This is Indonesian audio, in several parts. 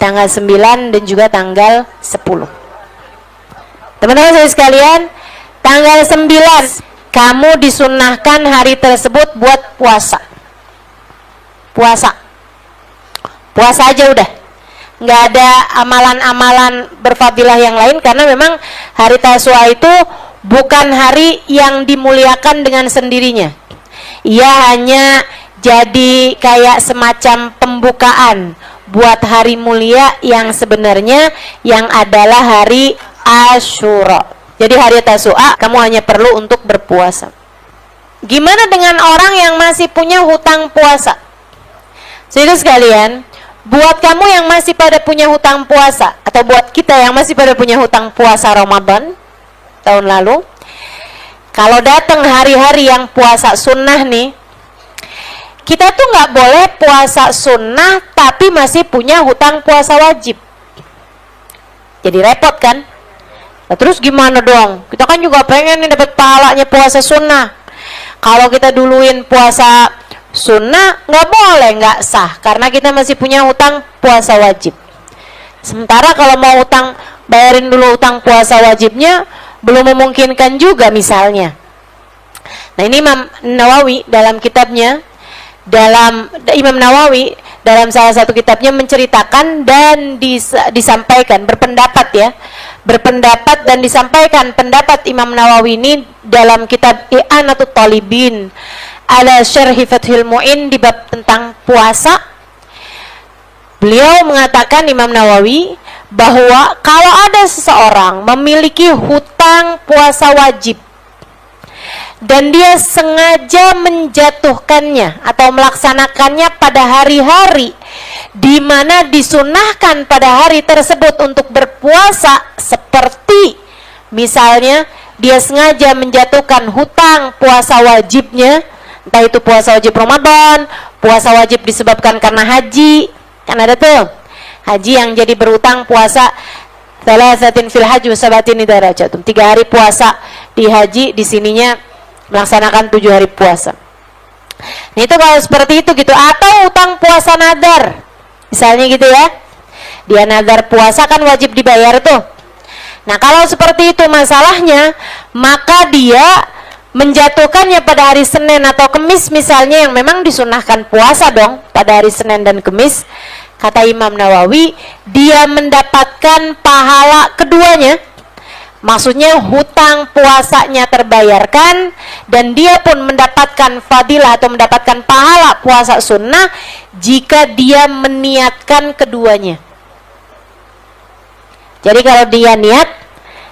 tanggal 9 dan juga tanggal 10. Teman-teman saya sekalian, tanggal 9 kamu disunnahkan hari tersebut buat puasa. Puasa aja udah, nggak ada amalan-amalan berfadilah yang lain, karena memang hari Tasyua itu bukan hari yang dimuliakan dengan sendirinya. Ia hanya jadi kayak semacam pembukaan buat hari mulia yang sebenarnya yang adalah hari Asyura. Jadi hari Tasyua kamu hanya perlu untuk berpuasa. Gimana dengan orang yang masih punya hutang puasa? Saudara sekalian, buat kamu yang masih pada punya hutang puasa, atau buat kita yang masih pada punya hutang puasa Ramadan tahun lalu, kalau datang hari-hari yang puasa sunnah nih, kita tuh nggak boleh puasa sunnah tapi masih punya hutang puasa wajib. Jadi repot kan? Nah, terus gimana dong? Kita kan juga pengen nih dapat pahalanya puasa sunnah. Kalau kita duluin puasa sunnah, nggak boleh, nggak sah, karena kita masih punya hutang puasa wajib. Sementara kalau mau hutang, bayarin dulu hutang puasa wajibnya, belum memungkinkan juga misalnya. Nah, ini Imam Nawawi dalam kitabnya, Imam Nawawi dalam salah satu kitabnya menceritakan dan disampaikan, berpendapat dan disampaikan pendapat Imam Nawawi ini dalam kitab I'anatul Talibin ala Syarhi Fathul Mu'in di bab tentang puasa. Beliau mengatakan, Imam Nawawi, bahwa kalau ada seseorang memiliki hutang puasa wajib dan dia sengaja menjatuhkannya atau melaksanakannya pada hari-hari di mana disunahkan pada hari tersebut untuk berpuasa, seperti misalnya dia sengaja menjatuhkan hutang puasa wajibnya, entah itu puasa wajib Ramadan, puasa wajib disebabkan karena haji, kan ada tuh haji yang jadi berhutang puasa thalathatin fil haji wa sabatin idza rajatum, 3 hari puasa di haji, di sininya melaksanakan 7 hari puasa. Nah, itu kalau seperti itu gitu. Atau hutang puasa nadar misalnya gitu ya, dia nadar puasa kan wajib dibayar tuh. Nah, kalau seperti itu masalahnya, maka dia menjatuhkannya pada hari Senin atau Kemis misalnya, yang memang disunahkan puasa dong pada hari Senin dan Kemis. Kata Imam Nawawi, dia mendapatkan pahala keduanya. Maksudnya hutang puasanya terbayarkan dan dia pun mendapatkan fadilah atau mendapatkan pahala puasa sunnah jika dia keduanya. Jadi kalau dia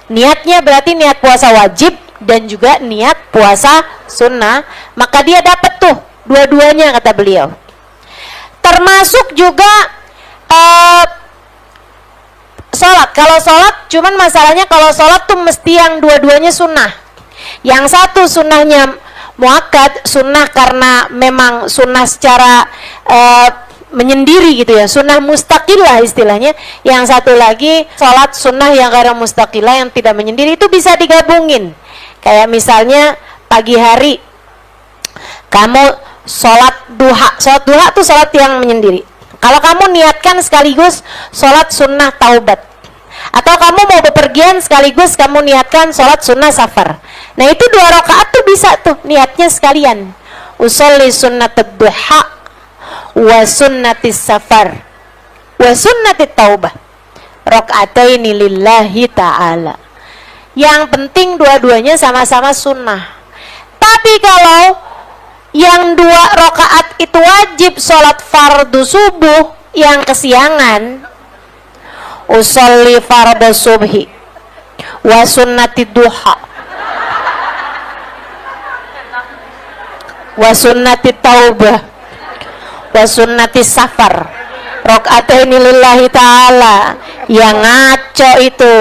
niatnya berarti niat puasa wajib dan juga niat puasa sunnah, maka dia dapat tuh dua-duanya, kata beliau. Termasuk juga sholat. Kalau sholat, cuman masalahnya kalau sholat tuh mesti yang dua-duanya sunnah. Yang satu sunnahnya muakkad, sunnah karena memang sunnah secara menyendiri gitu ya, sunnah mustaqilah istilahnya. Yang satu lagi sholat sunnah yang karena mustaqilah, yang tidak menyendiri, itu bisa digabungin. Kayak misalnya pagi hari kamu sholat duha tuh sholat yang menyendiri. Kalau kamu niatkan sekaligus sholat sunnah taubat, atau kamu mau bepergian sekaligus kamu niatkan sholat sunnah safar, nah itu 2 rakaat tuh bisa tuh niatnya sekalian. Usolli sunnat duha wa sunnatis safar wa sunnatit taubah rakaataini lillahi ta'ala. Yang penting dua-duanya sama-sama sunnah. Tapi kalau yang 2 rakaat itu wajib sholat fardu subuh yang kesiangan, usolli fardu subhi wa sunnati duha wa sunnati taubah wa sunnati safar rakaataini lillahi ta'ala, yang ngaco itu.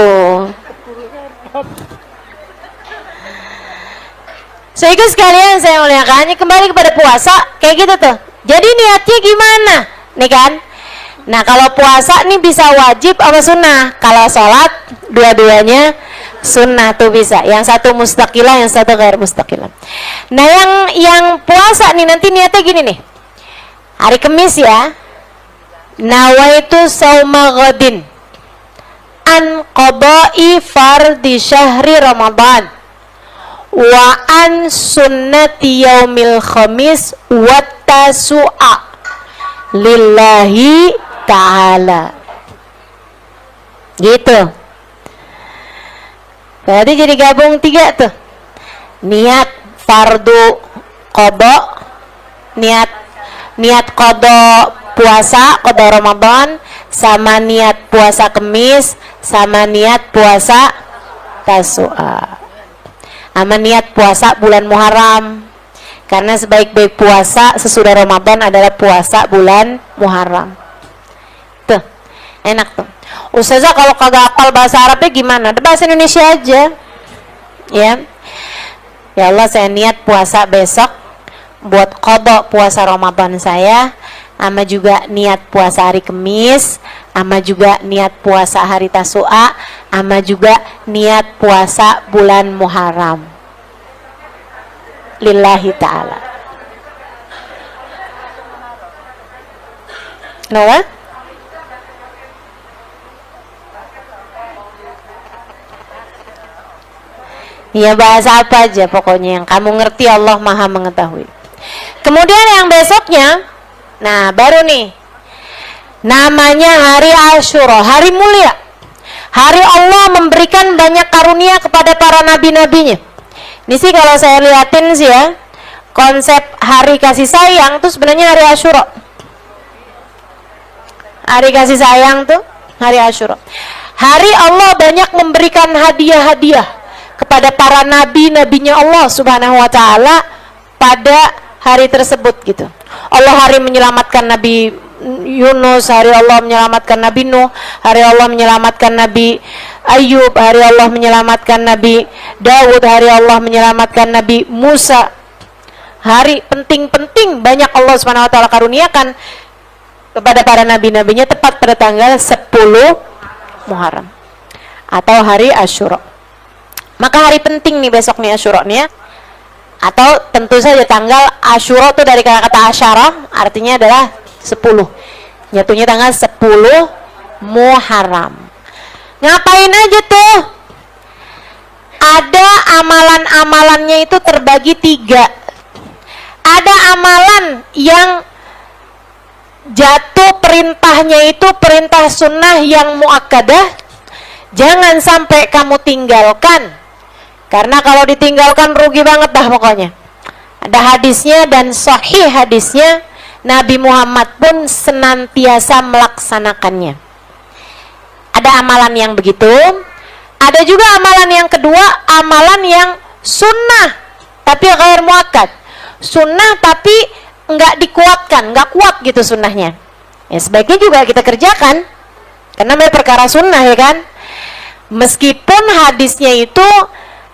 Sehingga sekalian saya muliakan, kembali kepada puasa kayak gitu tuh. Jadi niatnya gimana nih kan? Nah, kalau puasa nih bisa wajib apa sunnah. Kalau sholat dua-duanya sunnah tuh bisa. Yang satu mustaqilah, yang satu ghair mustaqilah. Nah, yang puasa nih nanti niatnya gini nih. Hari Kamis ya, nawaitu sauma ghadin an qada'i fardi syahri Ramadan wa an sunnati yaumil khamis wa tasu'a lillahi ta'ala. Gitu. Berarti jadi gabung 3 tuh. Niat fardu qada, niat qada puasa, qada Ramadan, sama niat puasa Kemis, sama niat puasa Tasu'a, sama niat puasa bulan Muharram. Karena sebaik-baik puasa sesudah Ramadan adalah puasa bulan Muharram. Tuh, enak tuh. Ustazah kalau kagak hafal bahasa Arabnya gimana? Ada bahasa Indonesia aja. Ya Allah, saya niat puasa besok buat qada puasa Ramadan saya, sama juga niat puasa hari Kemis, sama juga niat puasa hari Tasu'a, sama juga niat puasa bulan Muharram. Lillahi ta'ala. Kenapa? Ya bahasa apa aja pokoknya yang kamu ngerti, Allah Maha mengetahui. Kemudian yang besoknya, nah baru nih, namanya hari Asyura, hari mulia, hari Allah memberikan banyak karunia kepada para nabi-nabinya. Ini sih kalau saya liatin sih ya, konsep hari kasih sayang tuh sebenarnya hari Asyura. Hari kasih sayang tuh hari Asyura. Hari Allah banyak memberikan hadiah-hadiah kepada para nabi-nabinya Allah Subhanahu wa ta'ala pada hari tersebut gitu. Allah hari menyelamatkan Nabi Yunus, hari Allah menyelamatkan Nabi Nuh, hari Allah menyelamatkan Nabi Ayub, hari Allah menyelamatkan Nabi Daud, hari Allah menyelamatkan Nabi Musa. Hari penting-penting banyak Allah Subhanahu wa ta'ala karuniakan kepada para nabi-nabinya tepat pada tanggal 10 Muharram atau hari Asyura. Maka hari penting nih besok nih Asyura nih ya. Atau tentu saja tanggal Asyura itu dari kata asyara, artinya adalah 10. Jatuhnya tanggal 10 Muharram. Ngapain aja tuh? Ada amalan-amalannya itu terbagi 3. Ada amalan yang jatuh perintahnya itu perintah sunnah yang muakkadah, jangan sampai kamu tinggalkan. Karena kalau ditinggalkan rugi banget dah pokoknya. Ada hadisnya dan sahih hadisnya, Nabi Muhammad pun senantiasa melaksanakannya. Ada amalan yang begitu. Ada juga amalan yang kedua, amalan yang sunnah tapi ghair muakkad. Sunnah tapi enggak dikuatkan, enggak kuat gitu sunnahnya. Ya sebaiknya juga kita kerjakan. Karena namanya perkara sunnah ya kan. Meskipun hadisnya itu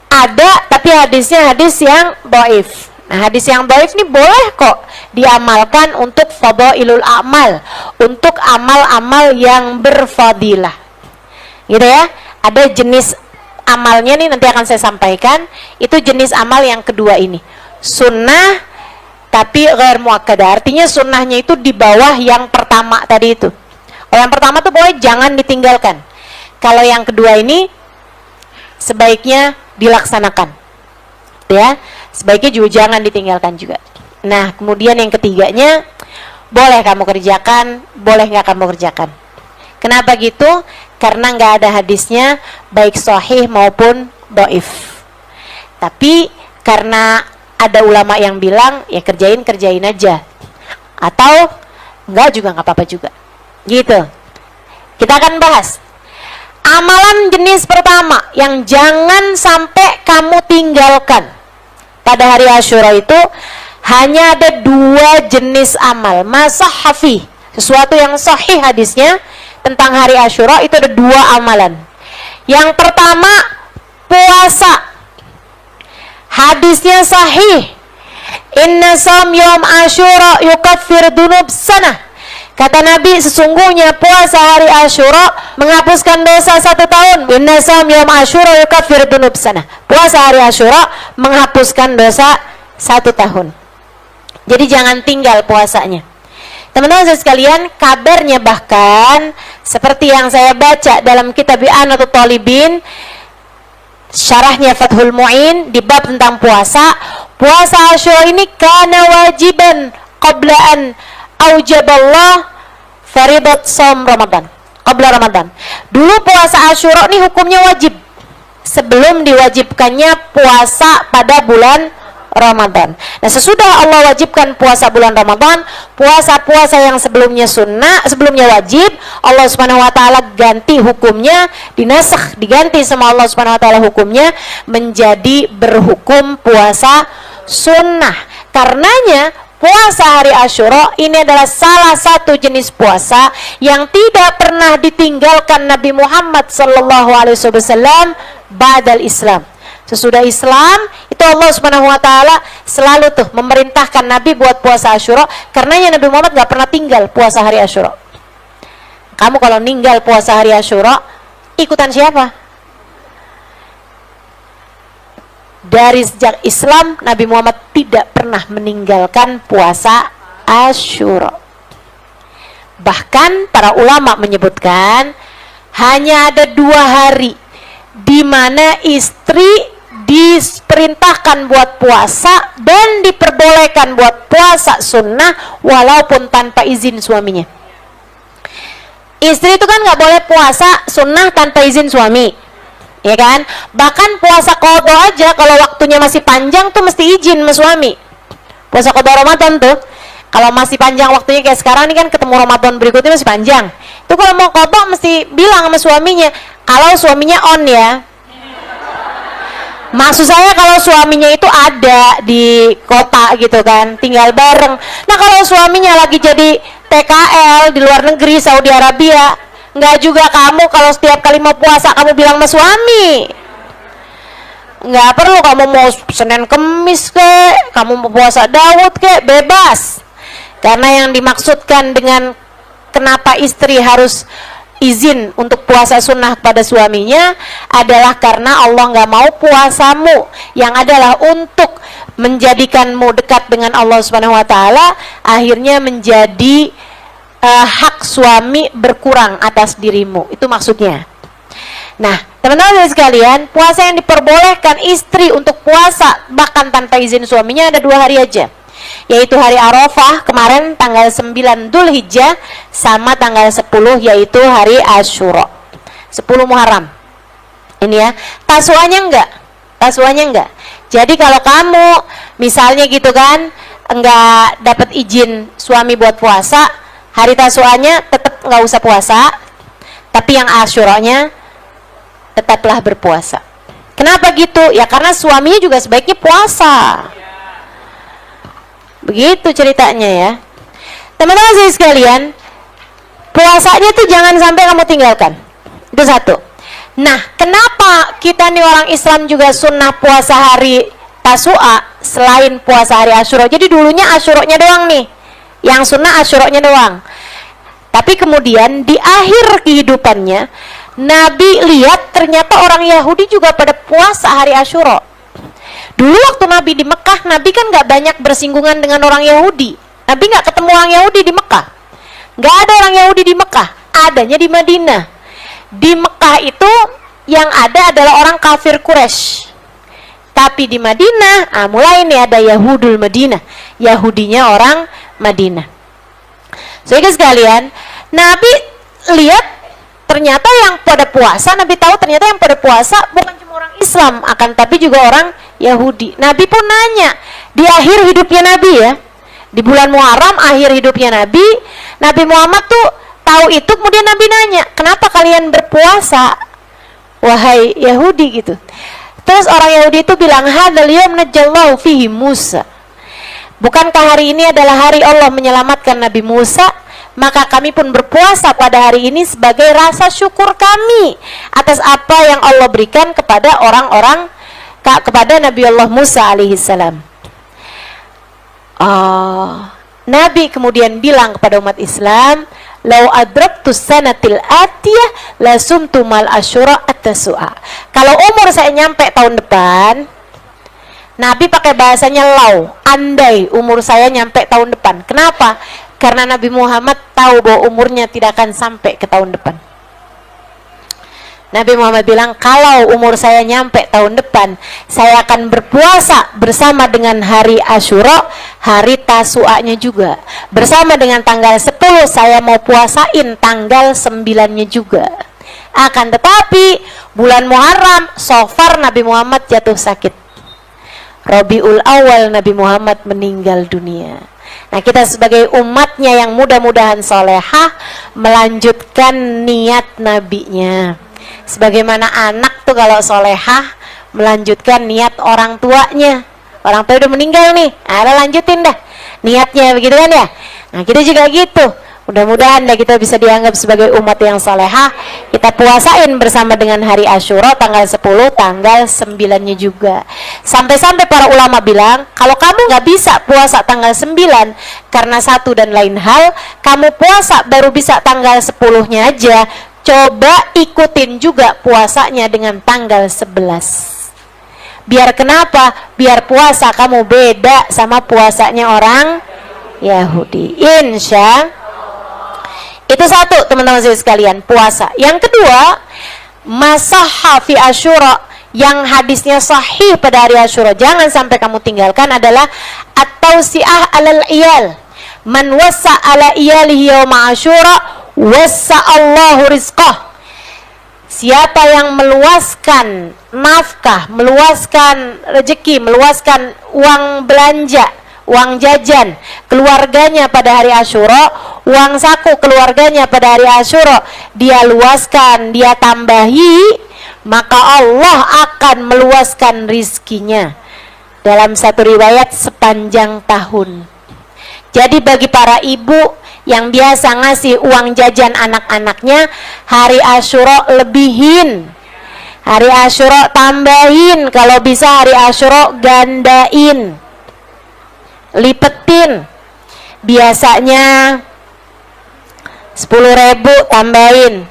ada, tapi hadisnya hadis yang dhaif. Nah, hadis yang dhaif ini boleh kok diamalkan untuk fadailul amal, untuk amal-amal yang berfadilah. Gitu ya. Ada jenis amalnya nih nanti akan saya sampaikan. Itu jenis amal yang kedua ini. Sunnah tapi ghair muakkadah. Artinya sunnahnya itu di bawah yang pertama tadi itu. Kalau yang pertama tuh boleh jangan ditinggalkan. Kalau yang kedua ini sebaiknya dilaksanakan, ya, sebaiknya juga jangan ditinggalkan juga. Nah, kemudian yang ketiganya, boleh kamu kerjakan, boleh nggak kamu kerjakan. Kenapa gitu? Karena nggak ada hadisnya, baik sahih maupun dhaif. Tapi karena ada ulama yang bilang, ya kerjain aja, atau nggak juga nggak apa-apa juga. Gitu. Kita akan bahas. Amalan jenis pertama yang jangan sampai kamu tinggalkan pada hari Asyura itu hanya ada 2 jenis amal. Masahafi, sesuatu yang sahih hadisnya tentang hari Asyura itu ada 2 amalan. Yang pertama puasa. Hadisnya sahih. Inna sam yawm Asyura yukaffir dunub sanah. Kata Nabi, sesungguhnya puasa hari Asyura menghapuskan dosa 1 tahun. Inna sam yawm Asyura yukaffir dunub sanah. Puasa hari Asyura menghapuskan dosa 1 tahun. Jadi jangan tinggal puasanya. Teman-teman sekalian, kabarnya bahkan seperti yang saya baca dalam kitab I'anatul Talibin, syarahnya Fathul Mu'in di bab tentang puasa. Puasa Asyura ini kana wajiban qabla an aujaballah faridat shaum Ramadan. Qabla Ramadan. Dulu puasa Asyura ini hukumnya wajib sebelum diwajibkannya puasa pada bulan Ramadan. Nah, sesudah Allah wajibkan puasa bulan Ramadan, puasa-puasa yang sebelumnya sunnah, sebelumnya wajib, Allah Subhanahu wa taala ganti hukumnya, dinasakh, diganti sama Allah Subhanahu wa taala hukumnya menjadi berhukum puasa sunnah. Karenanya puasa hari Asyura ini adalah salah satu jenis puasa yang tidak pernah ditinggalkan Nabi Muhammad sallallahu alaihi wasallam ba'dal Islam. Sesudah Islam itu Allah Subhanahu wa taala selalu tuh memerintahkan Nabi buat puasa Asyura, karenanya Nabi Muhammad nggak pernah tinggal puasa hari Asyura. Kamu kalau ninggal puasa hari Asyura, ikutan siapa? Dari sejak Islam Nabi Muhammad tidak pernah meninggalkan puasa Asyura. Bahkan para ulama menyebutkan hanya ada 2 hari di mana istri diperintahkan buat puasa dan diperbolehkan buat puasa sunnah walaupun tanpa izin suaminya. Istri itu kan nggak boleh puasa sunnah tanpa izin suami, ya kan? Bahkan puasa qadha aja kalau waktunya masih panjang tuh mesti izin sama suami. Puasa qadha Ramadan tuh kalau masih panjang waktunya kayak sekarang ini kan ketemu Ramadan berikutnya masih panjang. Itu kalau mau qadha mesti bilang sama suaminya. Kalau suaminya on ya. Maksud saya kalau suaminya itu ada di kota gitu kan, tinggal bareng. Nah kalau suaminya lagi jadi TKL di luar negeri, Saudi Arabia, nggak juga kamu kalau setiap kali mau puasa kamu bilang sama suami. Nggak perlu kamu mau Senin Kemis kek, kamu mau puasa Daud kek, bebas. Karena yang dimaksudkan dengan kenapa istri harus izin untuk puasa sunnah pada suaminya adalah karena Allah nggak mau puasamu yang adalah untuk menjadikanmu dekat dengan Allah Subhanahu wa taala akhirnya menjadi hak suami berkurang atas dirimu. Itu maksudnya. Nah, teman-teman sekalian, puasa yang diperbolehkan istri untuk puasa bahkan tanpa izin suaminya ada 2 hari aja, yaitu hari Arafah kemarin tanggal 9 Dzulhijjah sama tanggal 10 yaitu hari Asyura 10 Muharram ini ya. Tasuanya enggak. Jadi kalau kamu misalnya gitu kan enggak dapat izin suami buat puasa, hari Tasuanya tetap enggak usah puasa, tapi yang Asyuranya tetaplah berpuasa. Kenapa gitu? Ya karena suaminya juga sebaiknya puasa. Begitu ceritanya ya. Teman-teman saya sekalian, puasanya tuh jangan sampai kamu tinggalkan. Itu satu. Nah, kenapa kita nih orang Islam juga sunnah puasa hari Tasu'a selain puasa hari Asyura? Jadi dulunya Asyuranya doang nih, yang sunnah Asyuranya doang. Tapi kemudian di akhir kehidupannya Nabi lihat ternyata orang Yahudi juga pada puasa hari Asyura. Dulu waktu Nabi di Mekah, Nabi kan nggak banyak bersinggungan dengan orang Yahudi. Nabi nggak ketemu orang Yahudi di Mekah. Nggak ada orang Yahudi di Mekah, adanya di Madinah. Di Mekah itu yang ada adalah orang kafir Quraisy. Tapi di Madinah, mulai ini ada Yahudul Madinah, Yahudinya orang Madinah. Sehingga sekalian, Nabi lihat ternyata yang pada puasa, Nabi tahu ternyata yang pada puasa bukan cuma orang Islam, akan tapi juga orang Yahudi. Nabi pun nanya di akhir hidupnya Nabi ya, di bulan Muharram akhir hidupnya Nabi, Nabi Muhammad tuh tahu itu, kemudian Nabi nanya, kenapa kalian berpuasa wahai Yahudi gitu. Terus orang Yahudi itu bilang, hadzal yaum najallahu fihi Musa. Bukankah hari ini adalah hari Allah menyelamatkan Nabi Musa? Maka kami pun berpuasa pada hari ini sebagai rasa syukur kami atas apa yang Allah berikan kepada orang-orang, kepada Nabi Allah Musa alaihissalam. Nabi kemudian bilang kepada umat Islam, lau adraktu sanatil atiyah la sumtu mal asyura at-tasu'a. Kalau umur saya nyampe tahun depan, Nabi pakai bahasanya lau, andai umur saya nyampe tahun depan. Kenapa? Karena Nabi Muhammad tahu bahwa umurnya tidak akan sampai ke tahun depan. Nabi Muhammad bilang, kalau umur saya nyampe tahun depan, saya akan berpuasa bersama dengan hari Asyura, hari Tasu'anya juga. Bersama dengan tanggal 10, saya mau puasain tanggal 9-nya juga. Akan tetapi, bulan Muharram, so far Nabi Muhammad jatuh sakit. Rabiul Awal Nabi Muhammad meninggal dunia. Nah, kita sebagai umatnya yang mudah-mudahan solehah, melanjutkan niat nabinya. Sebagaimana anak tuh kalau solehah melanjutkan niat orang tuanya. Orang tua udah meninggal nih, ada lanjutin dah niatnya, begitu kan ya. Nah, kita juga gitu. Mudah-mudahan dah kita bisa dianggap sebagai umat yang solehah. Kita puasain bersama dengan hari Asyura tanggal 10, tanggal 9-nya juga. Sampai-sampai para ulama bilang, kalau kamu nggak bisa puasa tanggal 9 karena satu dan lain hal, kamu puasa baru bisa tanggal 10-nya aja. Coba ikutin juga puasanya dengan tanggal 11. Biar kenapa? Biar puasa kamu beda sama puasanya orang Yahudi. Insya itu satu, teman-teman sekalian, puasa. Yang kedua, masahha fi Asyura, yang hadisnya sahih pada hari Asyura, jangan sampai kamu tinggalkan, adalah at-tausi'ah alal iyal. Man wassa ala iyalihi yawma Asyura wassa Allahu rizqah. Siapa yang meluaskan nafkah, meluaskan rezeki, meluaskan uang belanja, uang jajan keluarganya pada hari Asyura, uang saku keluarganya pada hari Asyura, dia luaskan, dia tambahi, maka Allah akan meluaskan rizkinya. Dalam satu riwayat, sepanjang tahun. Jadi bagi para ibu yang biasa ngasih uang jajan anak-anaknya, hari Asyura lebihin, hari Asyura tambahin, kalau bisa hari Asyura gandain, lipetin. Biasanya 10.000 tambahin,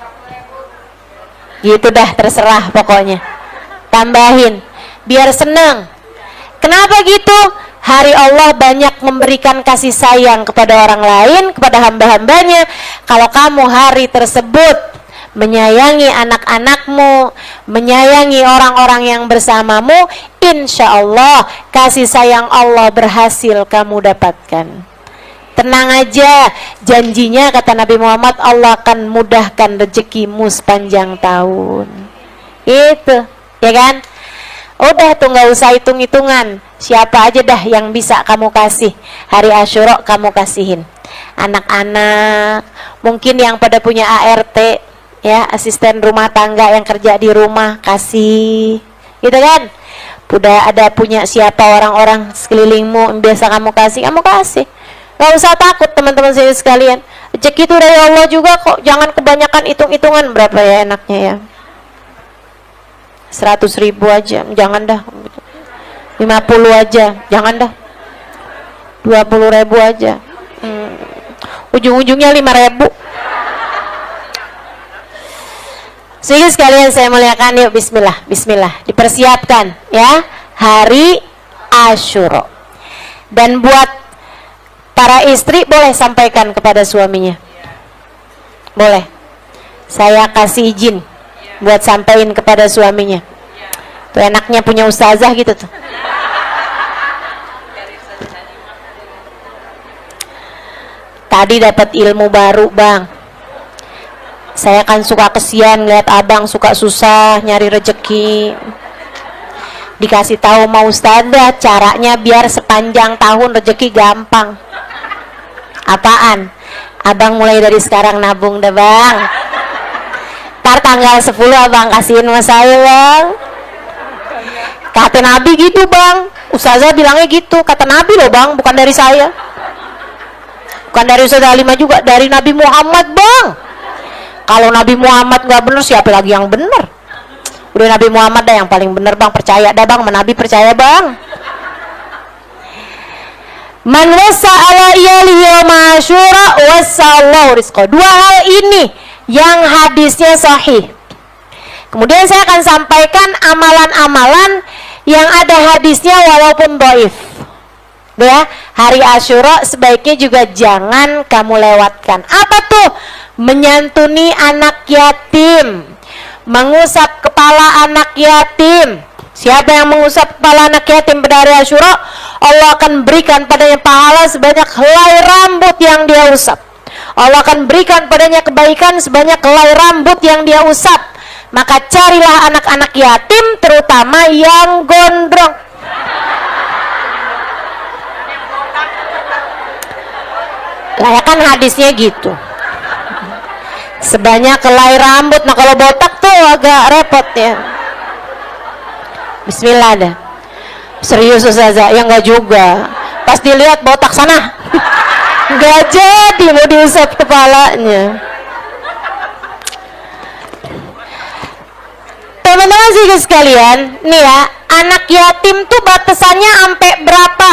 gitu dah, terserah pokoknya, tambahin biar seneng. Kenapa gitu? Hari Allah banyak memberikan kasih sayang kepada orang lain, kepada hamba-hambanya. Kalau kamu hari tersebut menyayangi anak-anakmu, menyayangi orang-orang yang bersamamu, insya Allah kasih sayang Allah berhasil kamu dapatkan. Tenang aja, janjinya kata Nabi Muhammad, Allah akan mudahkan rezekimu sepanjang tahun. Itu, ya kan? Udah tuh, nggak usah hitung-hitungan, siapa aja dah yang bisa kamu kasih hari Asyura, kamu kasihin. Anak-anak, mungkin yang pada punya ART, ya, asisten rumah tangga yang kerja di rumah, kasih, gitu kan? Udah ada punya siapa orang-orang sekelilingmu yang biasa kamu kasih, kamu kasih. Gak usah takut teman-teman sekalian, rezeki itu dari Allah juga kok. Jangan kebanyakan hitung-hitungan berapa ya enaknya ya, 100.000 aja, jangan dah. 50 aja, jangan dah. 20.000 aja, ujung-ujungnya 5.000. Sehingga sekalian saya muliakan, yuk bismillah, bismillah, dipersiapkan ya hari Asyura. Dan buat para istri, boleh sampaikan kepada suaminya, boleh, saya kasih izin buat sampaikan kepada suaminya. Tuh enaknya punya ustazah gitu tuh. Tadi dapat ilmu baru, Bang. Saya kan suka kesian lihat abang suka susah nyari rezeki. Dikasih tahu mau ustazah caranya biar sepanjang tahun rezeki gampang. Apaan? Abang mulai dari sekarang nabung dah, Bang. Ntar tanggal 10 abang kasihin sama saya, Bang. Kata Nabi gitu, Bang. Ustazah bilangnya gitu, kata Nabi loh, Bang, bukan dari saya. Bukan dari Ustazah Halimah juga, dari Nabi Muhammad, Bang. Kalau Nabi Muhammad nggak bener, siapa lagi yang bener? Udah Nabi Muhammad dah yang paling bener, Bang. Percaya dah, Bang, Nabi percaya, Bang. Man wassa ala iyalihi yawma Asyura wassa Allahu rizqah. Dua hal ini yang hadisnya sahih. Kemudian saya akan sampaikan amalan-amalan yang ada hadisnya walaupun dhaif. Ya, hari Asyura sebaiknya juga jangan kamu lewatkan. Apa tuh? Menyantuni anak yatim, mengusap kepala anak yatim. Siapa yang mengusap kepala anak yatim pada hari Asyura, Allah akan berikan padanya pahala sebanyak helai rambut yang dia usap. Allah akan berikan padanya kebaikan sebanyak helai rambut yang dia usap. Maka carilah anak-anak yatim, terutama yang gondrong. Lah ya kan hadisnya gitu. Sebanyak helai rambut. Nah kalau botak tuh agak repot ya. Bismillah dah. Serius Ustazah? Ya enggak juga. Pas dilihat botak sana. Enggak jadi mau diusap kepalanya. Teman-teman sih sekalian, nih ya, anak yatim tuh batasannya sampai berapa?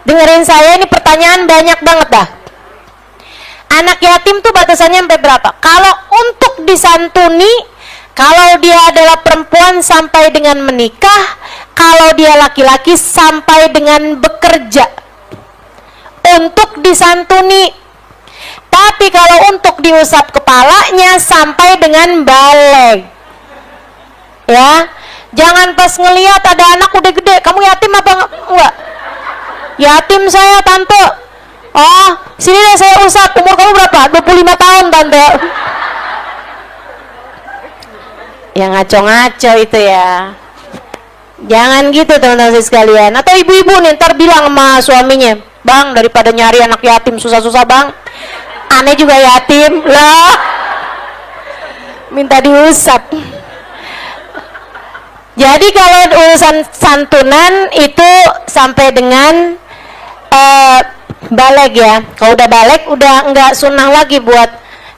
Dengerin saya, ini pertanyaan banyak banget dah. Anak yatim tuh batasannya sampai berapa? Kalau untuk disantuni, kalau dia adalah perempuan sampai dengan menikah, kalau dia laki-laki sampai dengan bekerja untuk disantuni. Tapi kalau untuk diusap kepalanya sampai dengan balik. Ya, jangan pas ngelihat ada anak udah gede, kamu yatim apa enggak? Yatim saya tante. Oh, sini deh saya usap. Umur kamu berapa? 25 tahun tante. Ya ngaco-ngaco itu ya. Jangan gitu teman-teman sekalian. Atau ibu-ibu nih ntar bilang sama suaminya, bang daripada nyari anak yatim susah-susah bang, aneh juga yatim lah, minta diusap. Jadi kalau urusan santunan itu sampai dengan balik ya. Kalau udah balik udah enggak sunnah lagi buat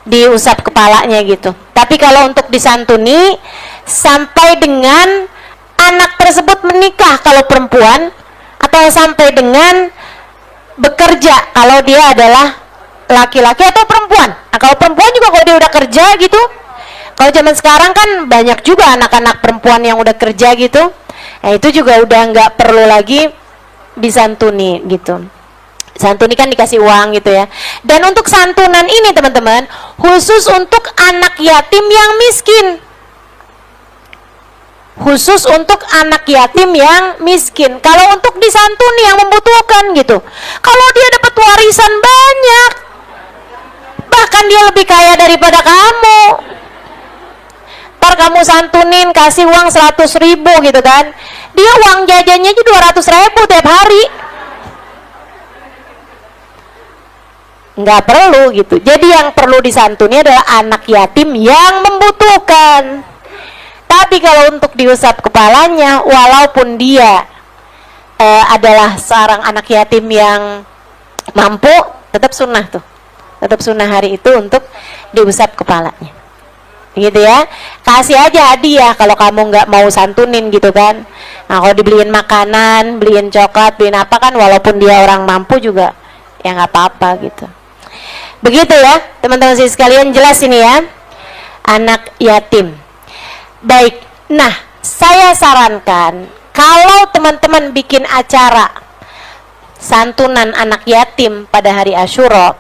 diusap kepalanya gitu. Tapi kalau untuk disantuni sampai dengan anak tersebut menikah kalau perempuan, atau sampai dengan bekerja kalau dia adalah laki-laki atau perempuan. Nah kalau perempuan juga kalau dia udah kerja gitu, kalau zaman sekarang kan banyak juga anak-anak perempuan yang udah kerja gitu, nah itu juga udah nggak perlu lagi disantuni gitu. Santuni kan dikasih uang gitu ya. Dan untuk santunan ini teman-teman, khusus untuk anak yatim yang miskin. Khusus untuk anak yatim yang miskin. Kalau untuk disantuni yang membutuhkan gitu, kalau dia dapat warisan banyak, bahkan dia lebih kaya daripada kamu, ntar kamu santunin kasih uang 100.000 gitu kan, dia uang jajannya aja 200.000 tiap hari. Nggak perlu gitu. Jadi yang perlu disantuni adalah anak yatim yang membutuhkan. Tapi kalau untuk diusap kepalanya, walaupun dia adalah seorang anak yatim yang mampu, tetap sunnah tuh. Tetap sunnah hari itu untuk diusap kepalanya. Gitu ya. Kasih aja hadiah kalau kamu nggak mau santunin gitu kan. Nah kalau dibeliin makanan, beliin coklat, beliin apa kan, walaupun dia orang mampu juga ya nggak apa-apa gitu. Begitu ya teman-teman sekalian, jelas ini ya, anak yatim. Baik, nah saya sarankan kalau teman-teman bikin acara santunan anak yatim pada hari Asyura,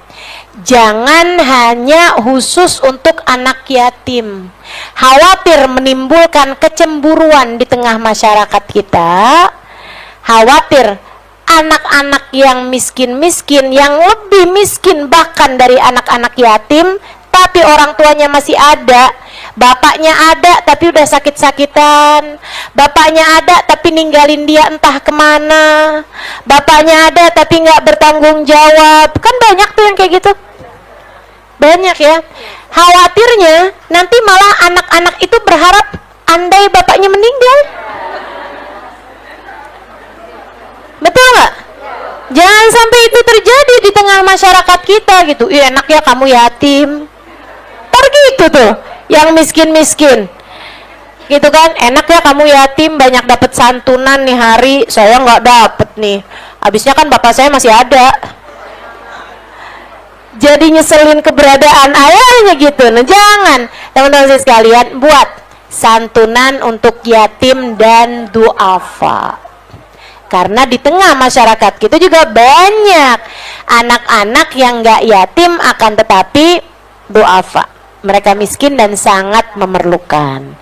jangan hanya khusus untuk anak yatim. Khawatir menimbulkan kecemburuan di tengah masyarakat kita, khawatir anak-anak yang miskin-miskin, yang lebih miskin bahkan dari anak-anak yatim, tapi orang tuanya masih ada, bapaknya ada tapi udah sakit-sakitan, bapaknya ada tapi ninggalin dia entah kemana, bapaknya ada tapi nggak bertanggung jawab, kan banyak tuh yang kayak gitu, banyak ya. Khawatirnya nanti malah anak-anak itu berharap andai bapaknya meninggal. Betul nggak? Jangan sampai itu terjadi di tengah masyarakat kita gitu. Ih enak ya kamu yatim, ntar gitu tuh yang miskin-miskin gitu kan, enak ya kamu yatim banyak dapat santunan nih hari, saya nggak dapet nih, habisnya kan bapak saya masih ada. Jadi nyeselin keberadaan ayahnya gitu. Nah jangan teman-teman sekalian, buat santunan untuk yatim dan duafa. Karena di tengah masyarakat kita juga banyak anak-anak yang nggak yatim akan tetapi du'afa. Mereka miskin dan sangat memerlukan.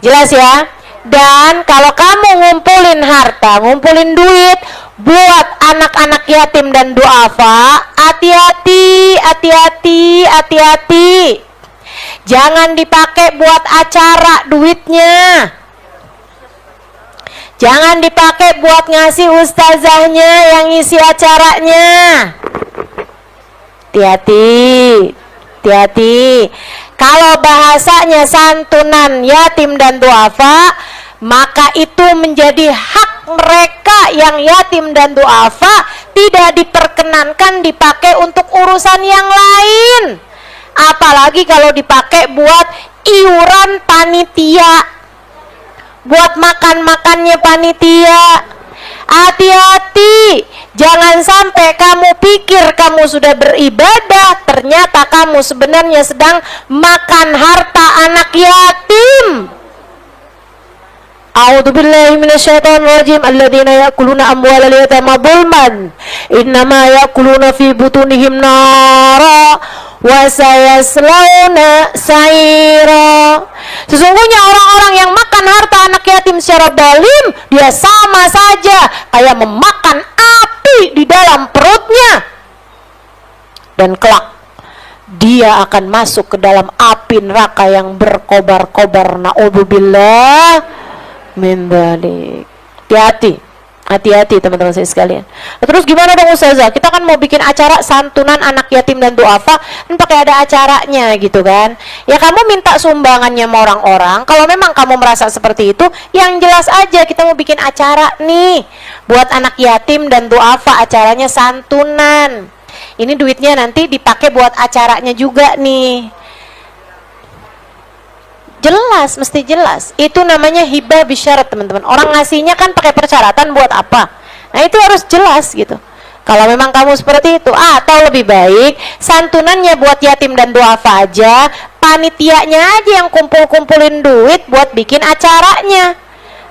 Jelas ya? Dan kalau kamu ngumpulin harta, ngumpulin duit buat anak-anak yatim dan du'afa, hati-hati, hati-hati, hati-hati. Jangan dipakai buat acara duitnya. Jangan dipakai buat ngasih ustazahnya yang isi acaranya. Hati-hati, hati-hati. Kalau bahasanya santunan yatim dan du'afa, maka itu menjadi hak mereka yang yatim dan du'afa, tidak diperkenankan dipakai untuk urusan yang lain. Apalagi kalau dipakai buat iuran panitia, buat makan-makannya panitia. Hati-hati, jangan sampai kamu pikir kamu sudah beribadah, ternyata kamu sebenarnya sedang makan harta anak yatim. A'udzubillahi minasyaitonirrajim. Alladzina ya'kuluna amwalal yatama dzulman innama ya'kuluna fi butunihim nara wa sayaslawna sa'ira. Sesungguhnya orang-orang yang makan harta anak yatim secara zalim, dia sama saja kayak memakan api di dalam perutnya, dan kelak dia akan masuk ke dalam api neraka yang berkobar-kobar. Na'udzubillah min dzalik. Hati-hati, hati-hati teman-teman saya sekalian. Terus gimana dong Ustazah? Kita kan mau bikin acara santunan anak yatim dan du'afa, pakai ada acaranya gitu kan. Ya kamu minta sumbangannya sama orang-orang. Kalau memang kamu merasa seperti itu, yang jelas aja kita mau bikin acara nih buat anak yatim dan du'afa, acaranya santunan. Ini duitnya nanti dipakai buat acaranya juga nih. Jelas, mesti jelas. Itu namanya hibah bisyarat teman-teman. Orang ngasihnya kan pakai persyaratan buat apa. Nah itu harus jelas gitu. Kalau memang kamu seperti itu, atau lebih baik santunannya buat yatim dan du'afa aja, panitianya aja yang kumpul-kumpulin duit buat bikin acaranya.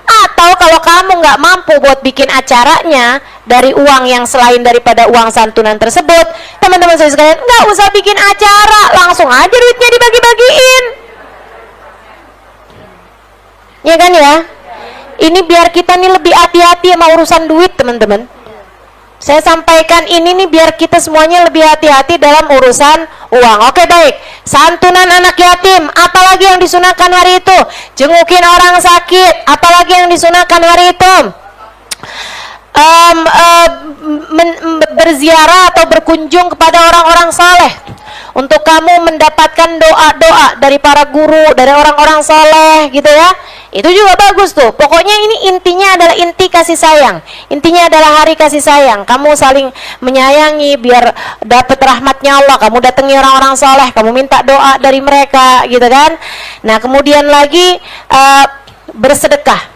Atau kalau kamu nggak mampu buat bikin acaranya dari uang yang selain daripada uang santunan tersebut, teman-teman saya sekalian, nggak usah bikin acara, langsung aja duitnya dibagi-bagiin. Ya kan ya? Ini biar kita nih lebih hati-hati sama urusan duit teman-teman. Saya sampaikan ini nih biar kita semuanya lebih hati-hati dalam urusan uang. Oke baik, santunan anak yatim, apalagi yang disunahkan hari itu? Jengukin orang sakit, apalagi yang disunahkan hari itu? Berziarah atau berkunjung kepada orang-orang saleh, untuk kamu mendapatkan doa-doa dari para guru, dari orang-orang soleh gitu ya. Itu juga bagus tuh. Pokoknya ini intinya adalah inti kasih sayang. Intinya adalah hari kasih sayang. Kamu saling menyayangi biar dapat rahmatnya Allah. Kamu datangi orang-orang soleh, kamu minta doa dari mereka gitu kan. Nah kemudian lagi bersedekah,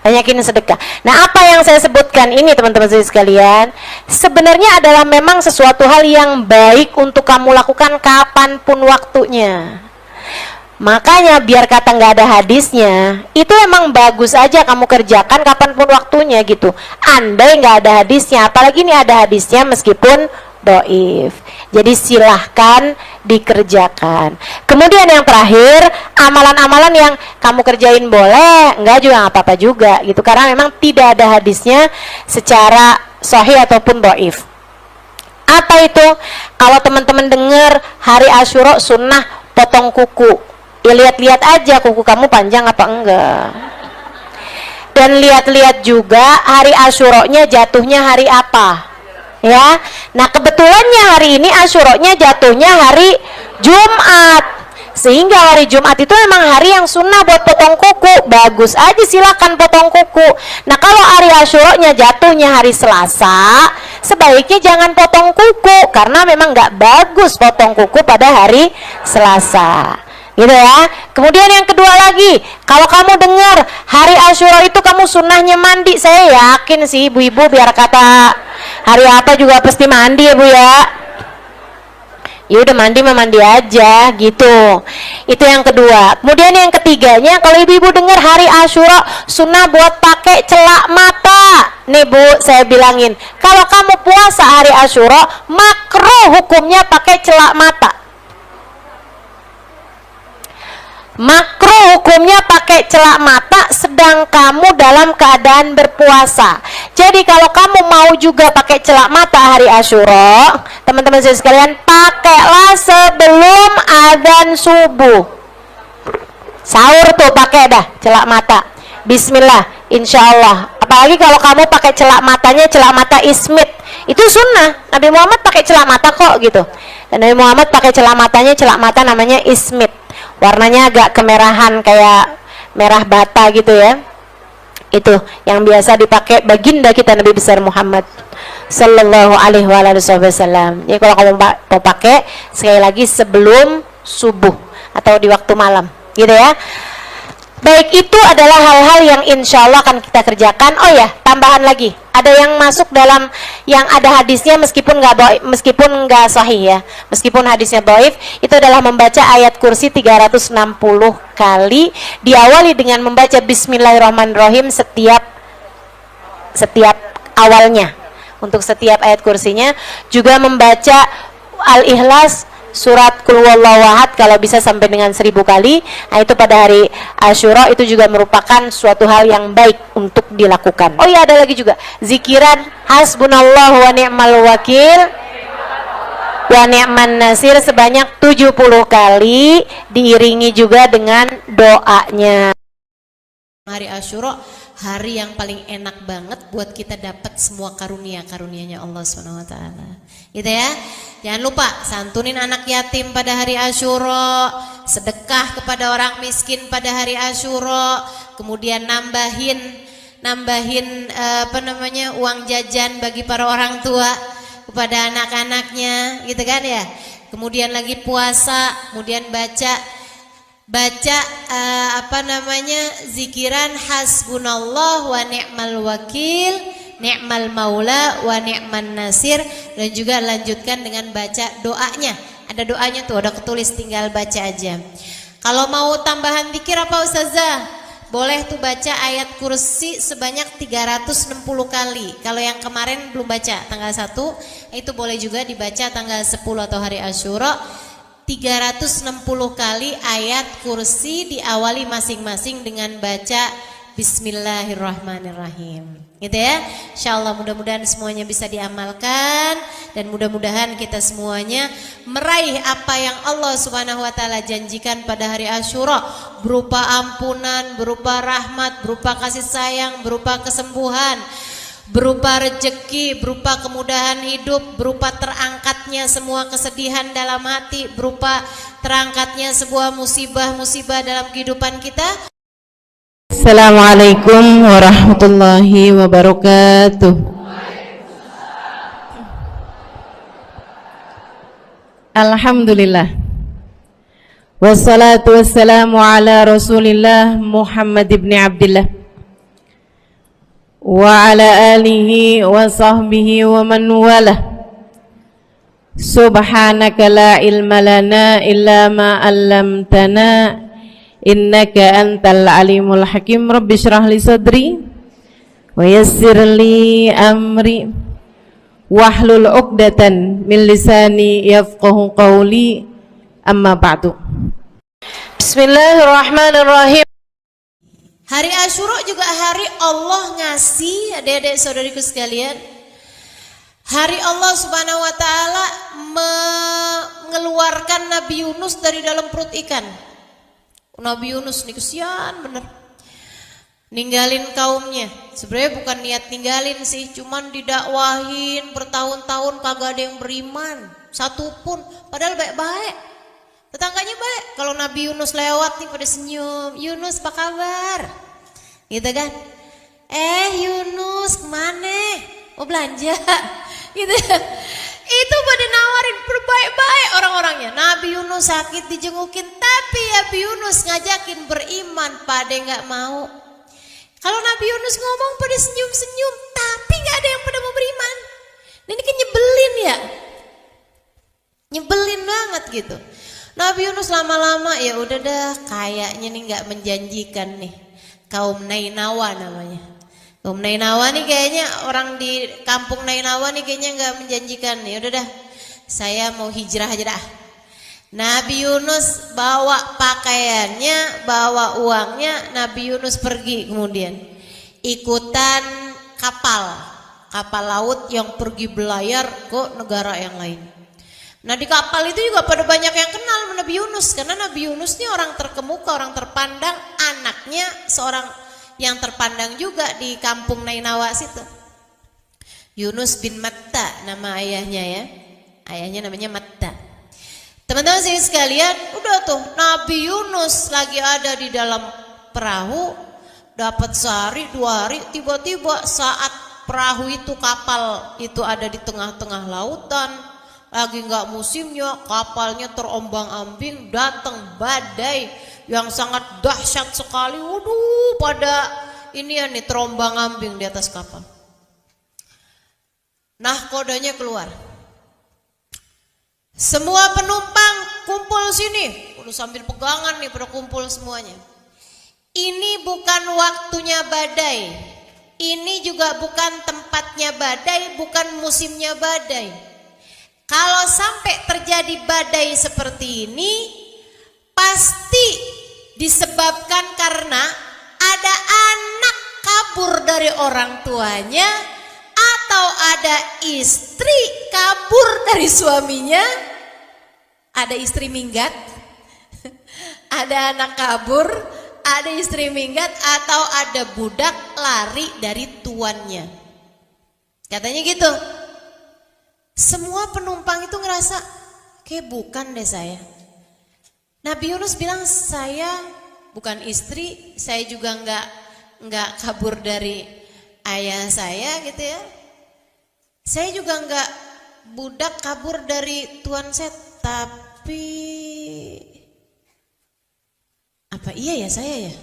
banyakin sedekah. Nah apa yang saya sebutkan ini teman-teman saya sekalian, sebenarnya adalah memang sesuatu hal yang baik untuk kamu lakukan kapanpun waktunya. Makanya biar kata nggak ada hadisnya, itu emang bagus aja kamu kerjakan kapanpun waktunya gitu. Andai nggak ada hadisnya, apalagi ini ada hadisnya meskipun doif. Jadi silahkan dikerjakan. Kemudian yang terakhir, amalan-amalan yang kamu kerjain boleh, enggak juga nggak apa-apa juga gitu. Karena memang tidak ada hadisnya secara sahih ataupun doif. Apa itu? Kalau teman-teman dengar hari Asyura sunnah potong kuku, ya lihat-lihat aja kuku kamu panjang apa enggak. Dan lihat-lihat juga hari Asyuranya jatuhnya hari apa. Ya, nah kebetulannya hari ini Asyuranya jatuhnya hari Jumat, sehingga hari Jumat itu memang hari yang sunnah buat potong kuku. Bagus aja, silakan potong kuku. Nah kalau hari Asyuranya jatuhnya hari Selasa, sebaiknya jangan potong kuku, karena memang nggak bagus potong kuku pada hari Selasa gitu ya. Kemudian yang kedua lagi, kalau kamu dengar hari Asyura itu kamu sunnahnya mandi, saya yakin sih ibu-ibu biar kata hari apa juga pasti mandi ya Bu ya. Ya udah mandi mandi aja gitu. Itu yang kedua. Kemudian yang ketiganya, kalau ibu-ibu dengar hari Asyura sunnah buat pakai celak mata. Nih Bu, saya bilangin, kalau kamu puasa hari Asyura, makruh hukumnya pakai celak mata. Makruh hukumnya pakai celak mata sedang kamu dalam keadaan berpuasa. Jadi kalau kamu mau juga pakai celak mata hari Asyura, teman-teman saya sekalian, pakailah sebelum adzan subuh. Sahur tuh pakai dah celak mata. Bismillah, insya Allah. Apalagi kalau kamu pakai celak matanya celak mata ismit, itu sunnah. Nabi Muhammad pakai celak mata kok gitu. Dan Nabi Muhammad pakai celak matanya celak mata namanya ismit. Warnanya agak kemerahan kayak merah bata gitu ya. Itu yang biasa dipakai baginda kita Nabi besar Muhammad sallallahu alaihi wasallam. Jadi kalau kamu mau pakai, sekali lagi sebelum subuh atau di waktu malam gitu ya. Baik, itu adalah hal-hal yang insya Allah akan kita kerjakan. Oh ya, tambahan lagi, ada yang masuk dalam yang ada hadisnya meskipun nggak sahih ya, meskipun hadisnya dhaif, itu adalah membaca ayat kursi 360 kali, diawali dengan membaca Bismillahirrahmanirrahim setiap awalnya. Untuk setiap ayat kursinya juga membaca Al-Ikhlas, surat Qul Huwallahu Ahad kalau bisa sampai dengan 1000 kali. Nah, itu pada hari Asyura itu juga merupakan suatu hal yang baik untuk dilakukan. Oh iya, ada lagi juga zikiran hasbunallahu wa ni'mal wakil wa ni'man nasir sebanyak 70 kali, diiringi juga dengan doanya. Hari Asyura hari yang paling enak banget buat kita dapat semua karunia-karunianya Allah SWT, gitu ya. Jangan lupa santunin anak yatim pada hari Asyura, sedekah kepada orang miskin pada hari Asyura, kemudian nambahin uang jajan bagi para orang tua kepada anak-anaknya, gitu kan ya. Kemudian lagi puasa, kemudian baca zikiran hasbunallah wa ni'mal wakil, ni'mal maula wa ni'man nasir, dan juga lanjutkan dengan baca doanya. Ada doanya tuh, ada ketulis, tinggal baca aja. Kalau mau tambahan zikir apa Ustazah? Boleh tuh baca ayat kursi sebanyak 360 kali. Kalau yang kemarin belum baca tanggal 1, itu boleh juga dibaca tanggal 10 atau hari Asyura. 360 kali ayat kursi, diawali masing-masing dengan baca Bismillahirrahmanirrahim, gitu ya. Insyaallah mudah-mudahan semuanya bisa diamalkan, dan mudah-mudahan kita semuanya meraih apa yang Allah Subhanahu wa taala janjikan pada hari Asyura, berupa ampunan, berupa rahmat, berupa kasih sayang, berupa kesembuhan, berupa rezeki, berupa kemudahan hidup, berupa terangkatnya semua kesedihan dalam hati, berupa terangkatnya sebuah musibah-musibah dalam kehidupan kita. Assalamualaikum warahmatullahi wabarakatuh. Alhamdulillah, wassalatu wassalamu ala Rasulillah Muhammad ibn Abdillah wa ala alihi wa sahbihi wa man walah. Subhanaka la ilma lana illa ma 'allamtana innaka antal alimul hakim. Rabbi shrah li sadri wa yassir li amri wahlul 'uqdatan min lisani yafqahu qawli, amma ba'du. Bismillahirrahmanirrahim. Hari Asyura juga hari Allah ngasih, adik-adik saudariku sekalian, hari Allah Subhanahu wa taala mengeluarkan Nabi Yunus dari dalam perut ikan. Nabi Yunus nih kesian bener, ninggalin kaumnya. Sebenarnya bukan niat ninggalin sih, cuman didakwahin bertahun-tahun kagak ada yang beriman satupun, padahal baik-baik, tetangganya baik. Kalau Nabi Yunus lewat nih pada senyum, Yunus apa kabar, gitu kan. Yunus kemana, mau belanja gitu. Itu pada nawarin berbaik-baik orang-orangnya. Nabi Yunus sakit dijengukin, tapi Nabi Yunus ngajakin beriman, pada nggak mau. Kalau Nabi Yunus ngomong pada senyum-senyum, tapi nggak ada yang pada mau beriman. Nah, ini kan nyebelin ya. Nyebelin banget gitu. Nabi Yunus lama-lama ya udah dah, kayaknya nih nggak menjanjikan nih. Kaum Nainawa namanya. Kaum Nainawa nih kayaknya, orang di kampung Nainawa nih kayaknya nggak menjanjikan nih. Udah dah, saya mau hijrah aja dah. Nabi Yunus bawa pakaiannya, bawa uangnya, Nabi Yunus pergi kemudian ikutan kapal laut yang pergi belayar ke negara yang lain. Nah di kapal itu juga pada banyak yang kenal Nabi Yunus, karena Nabi Yunus ini orang terkemuka, orang terpandang, anaknya seorang yang terpandang juga di kampung Nainawa situ. Yunus bin Matta nama ayahnya ya, ayahnya namanya Matta. Teman-teman sini sekalian, udah tuh Nabi Yunus lagi ada di dalam perahu, dapat sehari 2 hari, tiba-tiba saat perahu itu, kapal itu ada di tengah-tengah lautan, lagi nggak musimnya, kapalnya terombang-ambing, datang badai yang sangat dahsyat sekali. Waduh, pada ini ya nih terombang-ambing di atas kapal. Nah kodenya keluar. Semua penumpang kumpul sini. Udah sambil pegangan nih pada kumpul semuanya. Ini bukan waktunya badai. Ini juga bukan tempatnya badai, bukan musimnya badai. Kalau sampai terjadi badai seperti ini, pasti disebabkan karena ada anak kabur dari orang tuanya, atau ada istri kabur dari suaminya, ada istri minggat, ada anak kabur, ada istri minggat, atau ada budak lari dari tuannya. Katanya gitu. Semua penumpang itu ngerasa kayak bukan deh saya. Nabi Yunus bilang, saya bukan istri, saya juga nggak kabur dari ayah saya gitu ya. Saya juga nggak budak kabur dari tuan saya, tapi apa iya ya saya ya?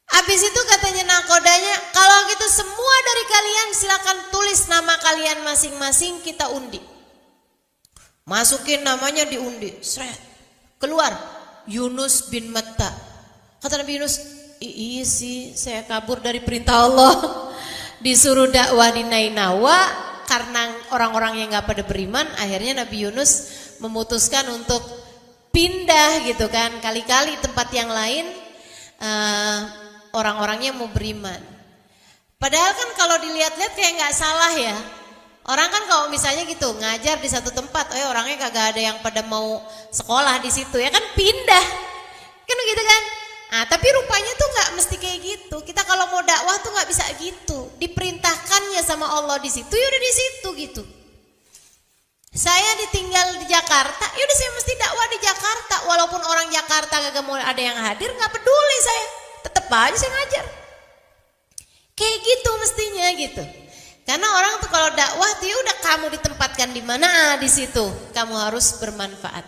Habis itu katanya nakodanya, kalau gitu semua dari kalian silakan tulis nama kalian masing-masing, kita undi. Masukin namanya diundi, seret. Keluar Yunus bin Matta. Kata Nabi Yunus, iya sih saya kabur dari perintah Allah. Disuruh dakwah di Nainawa, karena orang-orang yang gak pada beriman, akhirnya Nabi Yunus memutuskan untuk pindah gitu kan. Kali-kali tempat yang lain orang-orangnya mau beriman. Padahal kan kalau dilihat-lihat kayak gak salah ya. Orang kan kalau misalnya gitu ngajar di satu tempat, orangnya kagak ada yang pada mau sekolah di situ ya kan, pindah. Kan gitu kan? Nah, tapi rupanya tuh nggak mesti kayak gitu. Kita kalau mau dakwah tuh nggak bisa gitu. Diperintahkannya sama Allah di situ, ya udah di situ gitu. Saya ditinggal di Jakarta, ya udah saya mesti dakwah di Jakarta. Walaupun orang Jakarta kagak mau ada yang hadir, nggak peduli saya. Tetep aja saya ngajar. Kayak gitu mestinya gitu. Karena orang tuh kalau dakwah tuh ya udah kamu ditempatkan di mana, di situ kamu harus bermanfaat.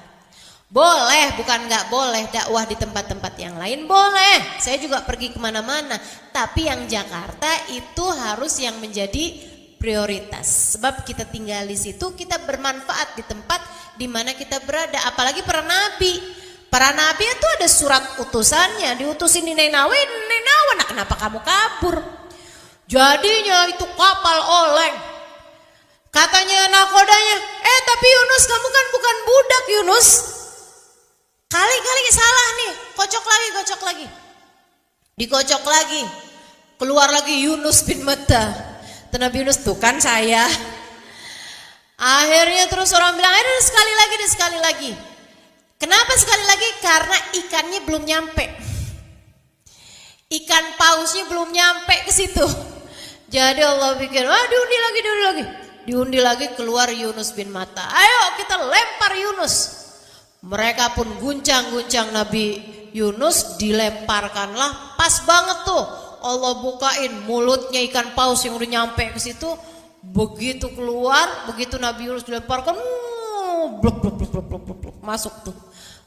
Boleh, bukan nggak boleh dakwah di tempat-tempat yang lain, boleh. Saya juga pergi kemana-mana. Tapi yang Jakarta itu harus yang menjadi prioritas. Sebab kita tinggal di situ, kita bermanfaat di tempat di mana kita berada. Apalagi para nabi. Para nabi itu ada surat utusannya, diutusin di Nainawa. Nah kenapa kamu kabur? Jadinya itu kapal oleng. Katanya nakodanya, tapi Yunus kamu kan bukan budak Yunus. Kali-kali salah nih, kocok lagi. Dikocok lagi. Keluar lagi Yunus bin Matta. Nabi Yunus tuh kan saya. Akhirnya terus orang bilang, sekali lagi. Kenapa sekali lagi? Karena ikannya belum nyampe. Ikan pausnya belum nyampe ke situ. Jadi Allah pikir, diundi lagi keluar Yunus bin Matta. Ayo kita lempar Yunus. Mereka pun guncang-guncang Nabi Yunus, dilemparkanlah. Pas banget tuh Allah bukain mulutnya ikan paus yang udah nyampe ke situ. Begitu keluar, begitu Nabi Yunus dilemparkan, blok, masuk tuh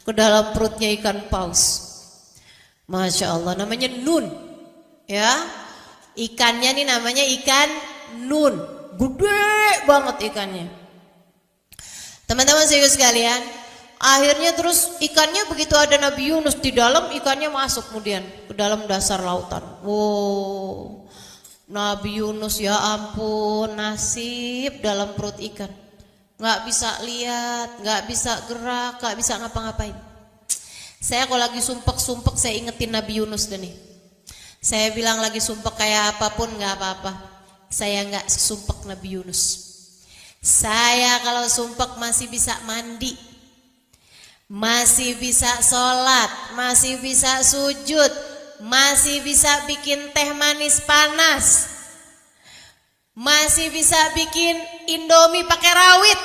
ke dalam perutnya ikan paus. Masya Allah, namanya Nun ya. Ikannya nih namanya ikan Nun. Gede banget ikannya. Teman-teman sekalian, akhirnya terus ikannya begitu ada Nabi Yunus di dalam, ikannya masuk kemudian ke dalam dasar lautan. Wow, Nabi Yunus ya ampun, nasib dalam perut ikan. Nggak bisa lihat, nggak bisa gerak, nggak bisa ngapa-ngapain. Saya kalau lagi sumpek-sumpek saya ingetin Nabi Yunus deh nih. Saya bilang lagi sumpek kayak apapun nggak apa-apa. Saya nggak sesumpek Nabi Yunus. Saya kalau sumpek masih bisa mandi, masih bisa sholat, masih bisa sujud, masih bisa bikin teh manis panas, masih bisa bikin Indomie pakai rawit.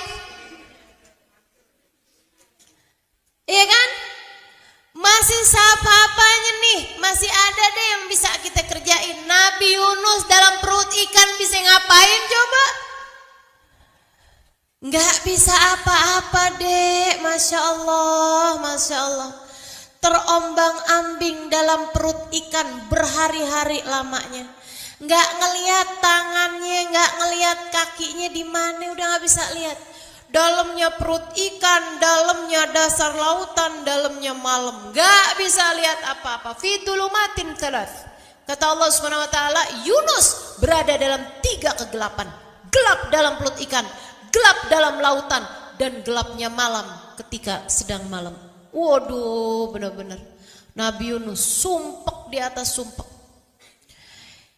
Iya kan? Masih apa-apanya nih, masih ada deh yang bisa kita kerjain. Nabi Yunus dalam perut ikan bisa ngapain coba? Nggak bisa apa-apa deh, Masya Allah, Masya Allah. Terombang-ambing dalam perut ikan berhari-hari lamanya. Nggak ngelihat tangannya, nggak ngelihat kakinya di mana, udah nggak bisa lihat. Dalamnya perut ikan, dalamnya dasar lautan, dalamnya malam. Nggak bisa lihat apa-apa. Fi dhulumatin thalath. Kata Allah Subhanahu wa taala, Yunus berada dalam 3 kegelapan. Gelap dalam perut ikan, gelap dalam lautan, dan gelapnya malam ketika sedang malam. Waduh, benar-benar Nabi Yunus sumpek di atas sumpek.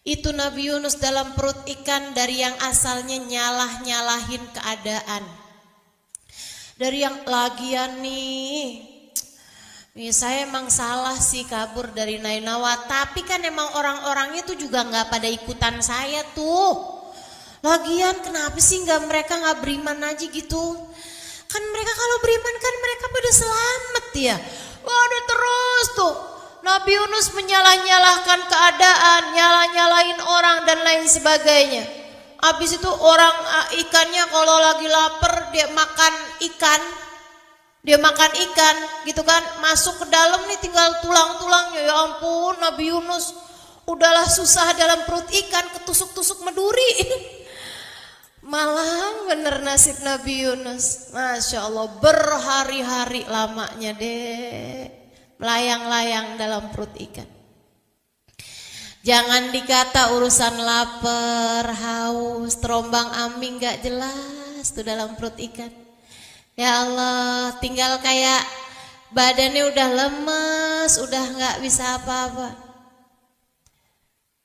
Itu Nabi Yunus dalam perut ikan dari yang asalnya nyalah-nyalahin keadaan. Dari yang lagian nih saya emang salah sih kabur dari Nainawa, tapi kan emang orang-orangnya tuh juga nggak pada ikutan saya tuh. Lagian kenapa sih mereka nggak beriman aja gitu? Kan mereka kalau beriman kan mereka pada selamat ya. Waduh, terus tuh Nabi Yunus menyalah-nyalahkan keadaan, nyalah-nyalahin orang dan lain sebagainya. Habis itu orang ikannya kalau lagi lapar dia makan ikan. Dia makan ikan gitu kan, masuk ke dalam nih tinggal tulang-tulangnya. Ya ampun, Nabi Yunus udahlah susah dalam perut ikan, ketusuk-tusuk meduri. Malang bener nasib Nabi Yunus. Masya Allah, berhari-hari lamanya deh melayang-layang dalam perut ikan. Jangan dikata urusan lapar, haus, terombang ambing gak jelas tuh dalam perut ikan. Ya Allah, tinggal kayak badannya udah lemes, udah gak bisa apa-apa.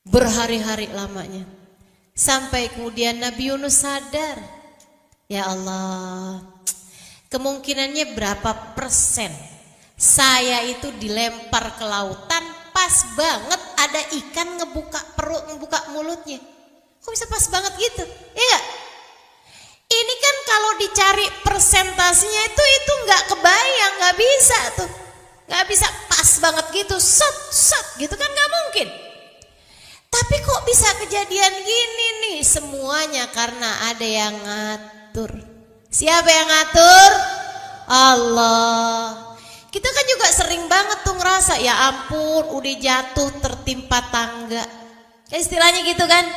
Berhari-hari lamanya. Sampai kemudian Nabi Yunus sadar, ya Allah, kemungkinannya berapa persen saya itu dilempar ke lautan, pas banget ada ikan ngebuka perut, ngebuka mulutnya. Kok bisa pas banget gitu? Ya gak? Ini kan kalau dicari persentasenya itu nggak kebayang, nggak bisa tuh, nggak bisa pas banget gitu, set gitu kan nggak mungkin. Tapi kok bisa kejadian gini nih? Semuanya karena ada yang ngatur. Siapa yang ngatur? Allah. Kita kan juga sering banget tuh ngerasa, ya ampun udah jatuh tertimpa tangga. Ya istilahnya gitu kan.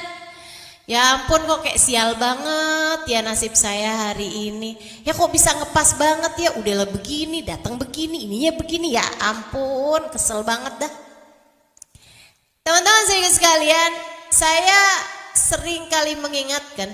Ya ampun kok kayak sial banget ya nasib saya hari ini. Ya kok bisa ngepas banget ya, udahlah begini, datang begini, ininya begini. Ya ampun, kesel banget dah. Teman-teman sekalian, saya sering kali mengingatkan,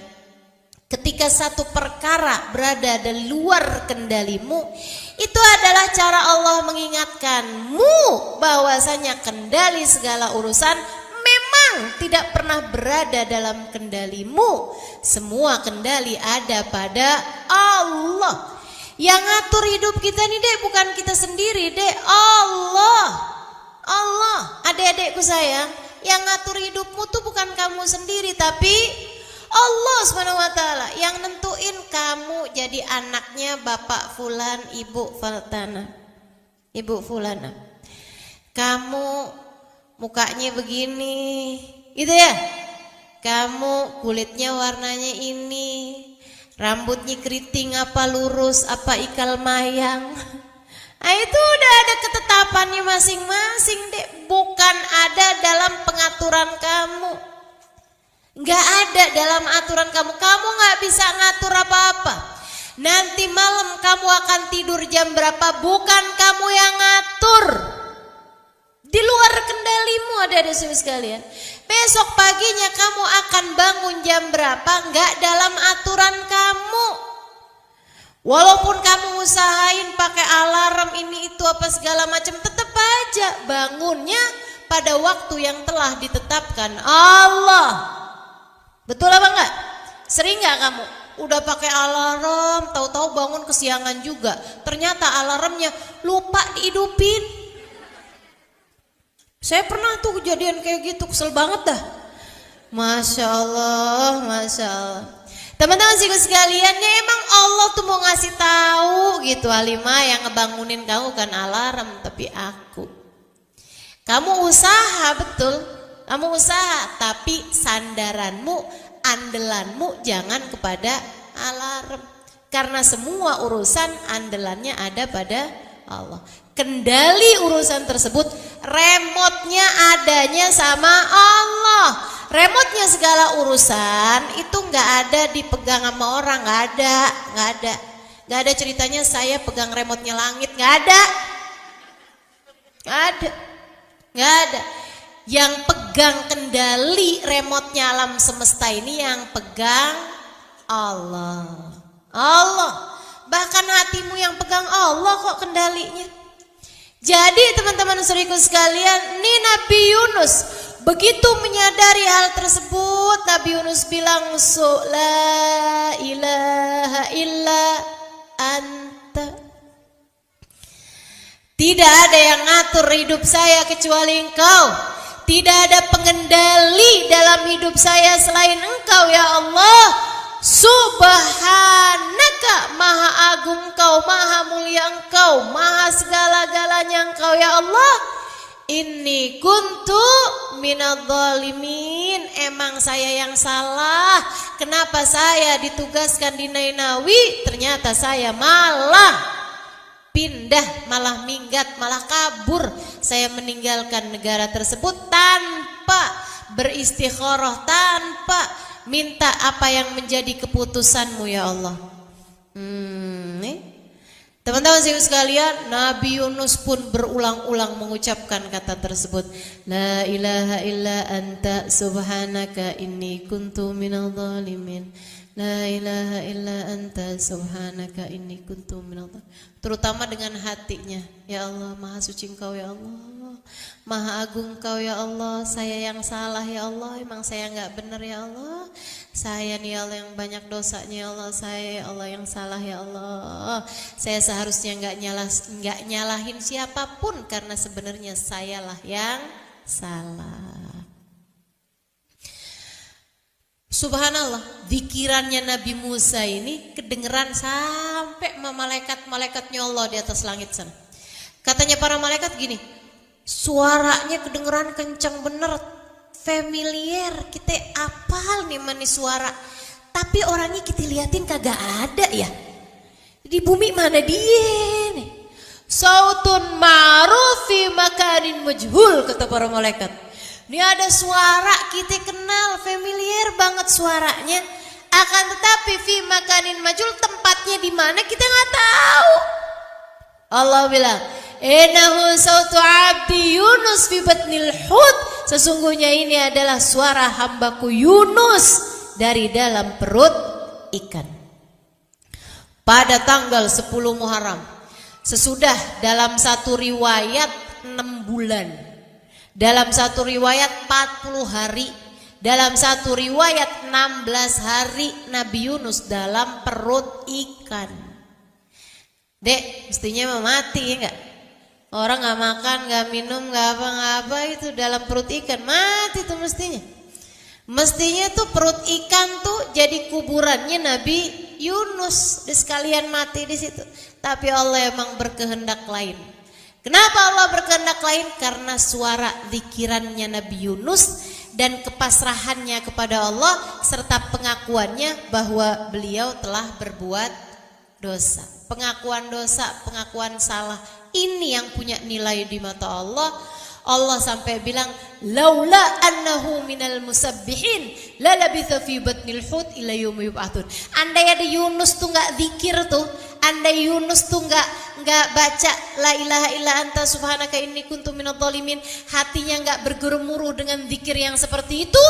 ketika satu perkara berada di luar kendalimu, itu adalah cara Allah mengingatkanmu bahwasanya kendali segala urusan memang tidak pernah berada dalam kendalimu. Semua kendali ada pada Allah. Yang ngatur hidup kita nih dek, bukan kita sendiri dek, Allah. Allah, adik-adikku sayang, yang ngatur hidupmu tuh bukan kamu sendiri, tapi Allah Subhanahu wa taala yang nentuin kamu jadi anaknya Bapak Fulan, Ibu Faltana. Ibu Fulana. Kamu mukanya begini, gitu ya. Kamu kulitnya warnanya ini, rambutnya keriting apa lurus apa ikal mayang. Nah itu udah ada ketetapannya masing-masing dek, bukan ada dalam pengaturan kamu. Gak ada dalam aturan kamu, kamu gak bisa ngatur apa-apa. Nanti malam kamu akan tidur jam berapa bukan kamu yang ngatur. Di luar kendalimu ada suami sekalian. Besok paginya kamu akan bangun jam berapa enggak dalam aturan kamu. Walaupun kamu usahain pakai alarm ini itu apa segala macam, tetap aja bangunnya pada waktu yang telah ditetapkan Allah. Betul apa enggak? Sering enggak kamu udah pakai alarm, tahu-tahu bangun kesiangan juga. Ternyata alarmnya lupa dihidupin. Saya pernah tuh kejadian kayak gitu, kesel banget dah. Masya Allah, Masya Allah. Teman-teman sekalian, ya emang Allah tuh mau ngasih tahu gitu, Halimah, yang ngebangunin kamu kan alarm, tapi aku. Kamu usaha betul, kamu usaha, tapi sandaranmu, andelanmu jangan kepada alarm. Karena semua urusan andelannya ada pada Allah. Kendali urusan tersebut, remote-nya adanya sama Allah. Remote-nya segala urusan itu nggak ada dipegang sama orang, nggak ada ceritanya saya pegang remote-nya langit, nggak ada. Yang pegang kendali remote-nya alam semesta ini yang pegang Allah. Bahkan hatimu yang pegang Allah kok kendalinya. Jadi teman-teman saudaraku sekalian, ini Nabi Yunus begitu menyadari hal tersebut, Nabi Yunus bilang, la ilaha illa anta. Tidak ada yang ngatur hidup saya kecuali Engkau. Tidak ada pengendali dalam hidup saya selain Engkau ya Allah. Subhanaka, maha agung Engkau, maha mulia Engkau, maha segala-galanya Engkau ya Allah. Inni kuntu minadh-dhalimin. Emang saya yang salah. Kenapa saya ditugaskan di Nainawi, ternyata saya malah pindah, malah minggat, malah kabur. Saya meninggalkan negara tersebut tanpa beristikharah, tanpa minta apa yang menjadi keputusanmu ya Allah. Teman-teman sekalian, Nabi Yunus pun berulang-ulang mengucapkan kata tersebut. La ilaha illa anta subhanaka inni kuntu minadh dhalimin. La ilaha illa anta subhanaka inni kuntu minadh dhalimin. Terutama dengan hatinya. Ya Allah, maha suci Engkau ya Allah. Maha agung Engkau ya Allah. Saya yang salah ya Allah. Emang saya enggak benar ya Allah. Saya nih Allah yang banyak dosanya ya Allah. Saya ya Allah yang salah ya Allah. Saya seharusnya enggak nyalahin siapapun, karena sebenarnya sayalah yang salah. Subhanallah, zikirannya Nabi Musa ini kedengeran sampai malaikat-malaikatnya Allah di atas langit sana. Katanya para malaikat gini, suaranya kedengeran kencang bener, familiar, kita apal nih manis suara. Tapi orangnya kita liatin kagak ada ya. Di bumi mana dia nih? Sautun ma'ruf fi makanin majhul, kata para malaikat. Ini ada suara kita kenal, familiar banget suaranya. Akan tetapi fi makanin majhul, tempatnya di mana kita nggak tahu. Allah bilang, innahu sautu abdi Yunus fi batnil hut. Sesungguhnya ini adalah suara hambaku Yunus dari dalam perut ikan. Pada tanggal 10 Muharram, sesudah dalam satu riwayat 6 bulan, dalam satu riwayat 40 hari, dalam satu riwayat 16 hari Nabi Yunus dalam perut ikan. Dek, mestinya mati ya enggak? Orang gak makan, gak minum, gak apa-apa itu dalam perut ikan, mati tuh mestinya. Mestinya tuh perut ikan tuh jadi kuburannya Nabi Yunus, sekalian mati di situ. Tapi Allah emang berkehendak lain. Kenapa Allah berkehendak lain? Karena suara zikirannya Nabi Yunus dan kepasrahannya kepada Allah serta pengakuannya bahwa beliau telah berbuat dosa. Pengakuan dosa, pengakuan salah, ini yang punya nilai di mata Allah. Allah sampai bilang laula annahu minal musabbihin la labitha fi batnil hut ila yaumi yub'atsun. Andai ada Yunus tuh enggak zikir tuh, andai Yunus tuh enggak baca la ilaha illa anta subhanaka inni kuntu minadh dhalimin, hatinya enggak bergemuruh dengan zikir yang seperti itu,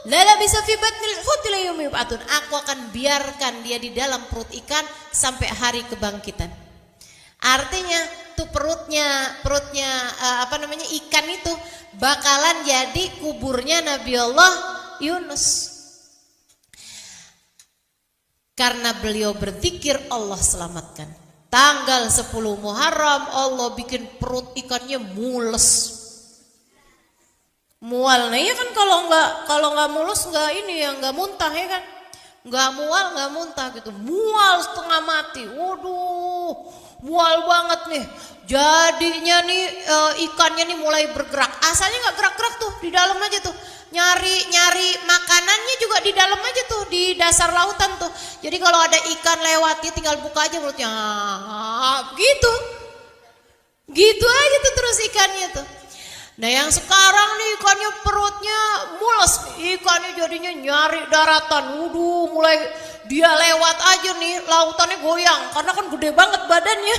la labitha fi batnil hut ila yaumi yub'atsun. Aku akan biarkan dia di dalam perut ikan sampai hari kebangkitan. Artinya tuh perutnya ikan itu bakalan jadi kuburnya Nabi Allah Yunus. Karena beliau berzikir Allah selamatkan. Tanggal 10 Muharram Allah bikin perut ikannya mules. Mual. Nah ya kan kalau nggak mulus nggak muntah ya kan. Nggak mual nggak muntah gitu. Mual setengah mati. Waduh, mual banget nih. Jadinya nih ikannya nih mulai bergerak. Asalnya nggak gerak-gerak tuh, di dalam aja tuh. Nyari makanannya juga di dalam aja tuh, di dasar lautan tuh. Jadi kalau ada ikan lewat dia tinggal buka aja mulutnya. Gitu. Gitu aja tuh terus ikannya tuh. Nah yang sekarang nih ikannya perutnya mules. Ikannya jadinya nyari daratan. Waduh, mulai dia lewat aja nih lautannya goyang. Karena kan gede banget badannya.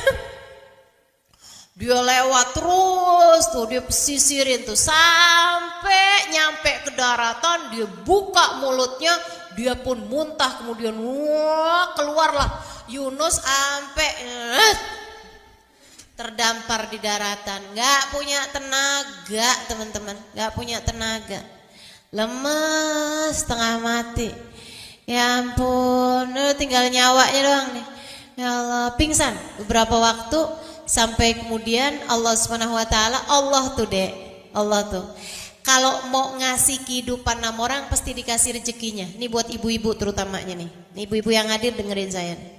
Dia lewat terus tuh, dia pesisirin tuh sampai nyampe ke daratan, dia buka mulutnya, dia pun muntah, kemudian keluarlah Yunus sampai terdampar di daratan. Nggak punya tenaga teman-teman, nggak punya tenaga, lemes, setengah mati. Ya ampun, tinggal nyawanya doang nih. Ya Allah, pingsan beberapa waktu. Sampai kemudian Allah Subhanahu wa taala, Allah tuh kalau mau ngasih kehidupan 6 orang pasti dikasih rezekinya. Ini buat ibu-ibu terutamanya nih. Ibu-ibu yang hadir dengerin saya nih.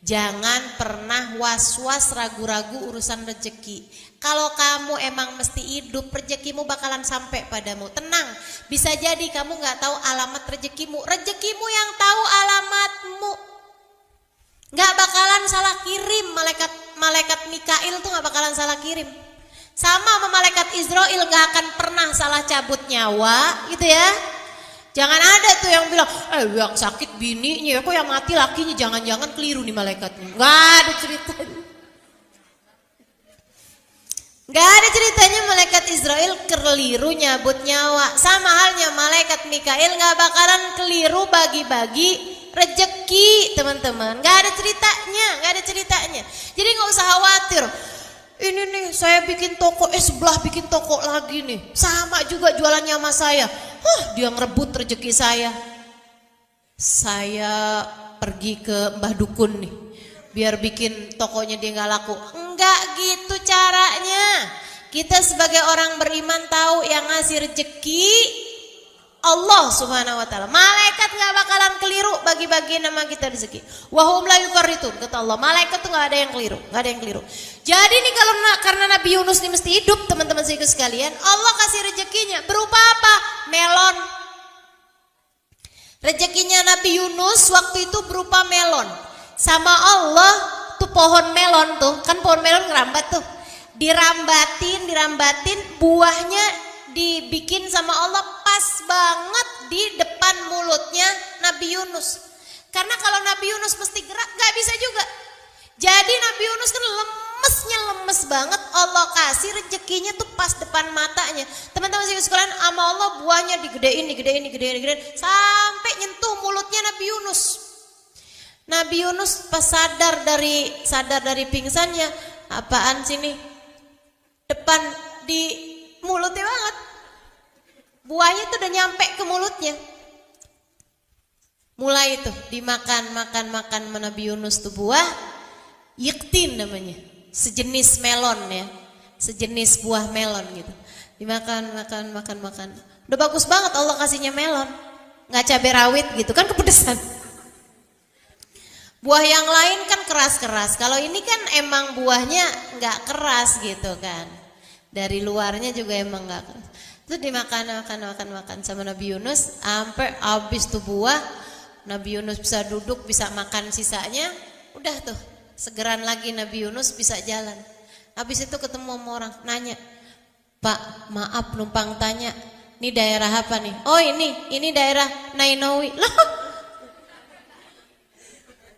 Jangan pernah was-was ragu-ragu urusan rezeki. Kalau kamu emang mesti hidup, rezekimu bakalan sampai padamu. Tenang, bisa jadi kamu nggak tahu alamat rezekimu. Rezekimu yang tahu alamatmu. Nggak bakalan salah kirim, malaikat Mikail tuh nggak bakalan salah kirim. Sama malaikat Israel nggak akan pernah salah cabut nyawa, gitu ya. Jangan ada tuh yang bilang, yang sakit bininya, kok yang mati lakinya, jangan-jangan keliru nih malaikatnya. Nggak ada ceritanya. Nggak ada ceritanya malaikat Israel keliru nyabut nyawa. Sama halnya malaikat Mikail nggak bakalan keliru bagi-bagi rezeki, teman-teman. Nggak ada ceritanya. Jadi nggak usah khawatir. Ini nih saya bikin toko, sebelah bikin toko lagi nih, sama juga jualannya sama saya. Dia ngerebut rezeki saya. Saya pergi ke Mbah Dukun nih, biar bikin tokonya dia nggak laku. Enggak gitu caranya. Kita sebagai orang beriman tahu yang ngasih rezeki Allah Subhanahu wa taala. Malaikat nggak bakalan keliru bagi-bagi nama kita rezeki. Wahum la yufarritun, kata Allah. Malaikat tuh nggak ada yang keliru. Jadi nih kalau karena Nabi Yunus ini mesti hidup, teman-teman sekalian, Allah kasih rezekinya berupa apa? Melon. Rezekinya Nabi Yunus waktu itu berupa melon. Sama Allah tuh pohon melon tuh, kan pohon melon ngerambat tuh. Dirambatin buahnya dibikin sama Allah pas banget di depan mulutnya Nabi Yunus. Karena kalau Nabi Yunus mesti gerak gak bisa juga. Jadi Nabi Yunus kan lemes banget, Allah kasih rezekinya tuh pas depan matanya. Teman-teman sekalian, sama Allah buahnya digedein sampai nyentuh mulutnya Nabi Yunus. Nabi Yunus pas sadar dari pingsannya, apaan sini? Depan di mulutnya banget. Buahnya tuh udah nyampe ke mulutnya. Mulai tuh dimakan Nabi Yunus tuh buah yaktin namanya. Sejenis melon ya. Sejenis buah melon gitu. Dimakan. Udah bagus banget Allah kasihnya melon. Nggak cabai rawit gitu kan, kepedesan. Buah yang lain kan keras-keras. Kalau ini kan emang buahnya nggak keras gitu kan. Dari luarnya juga emang nggak keras. Itu dimakan sama Nabi Yunus sampai habis tuh buah. Nabi Yunus bisa duduk, bisa makan sisanya. Udah tuh, segeran lagi Nabi Yunus bisa jalan. Habis itu ketemu sama orang, nanya, Pak, maaf numpang tanya, ini daerah apa nih? Oh ini daerah Nainawi. Lah,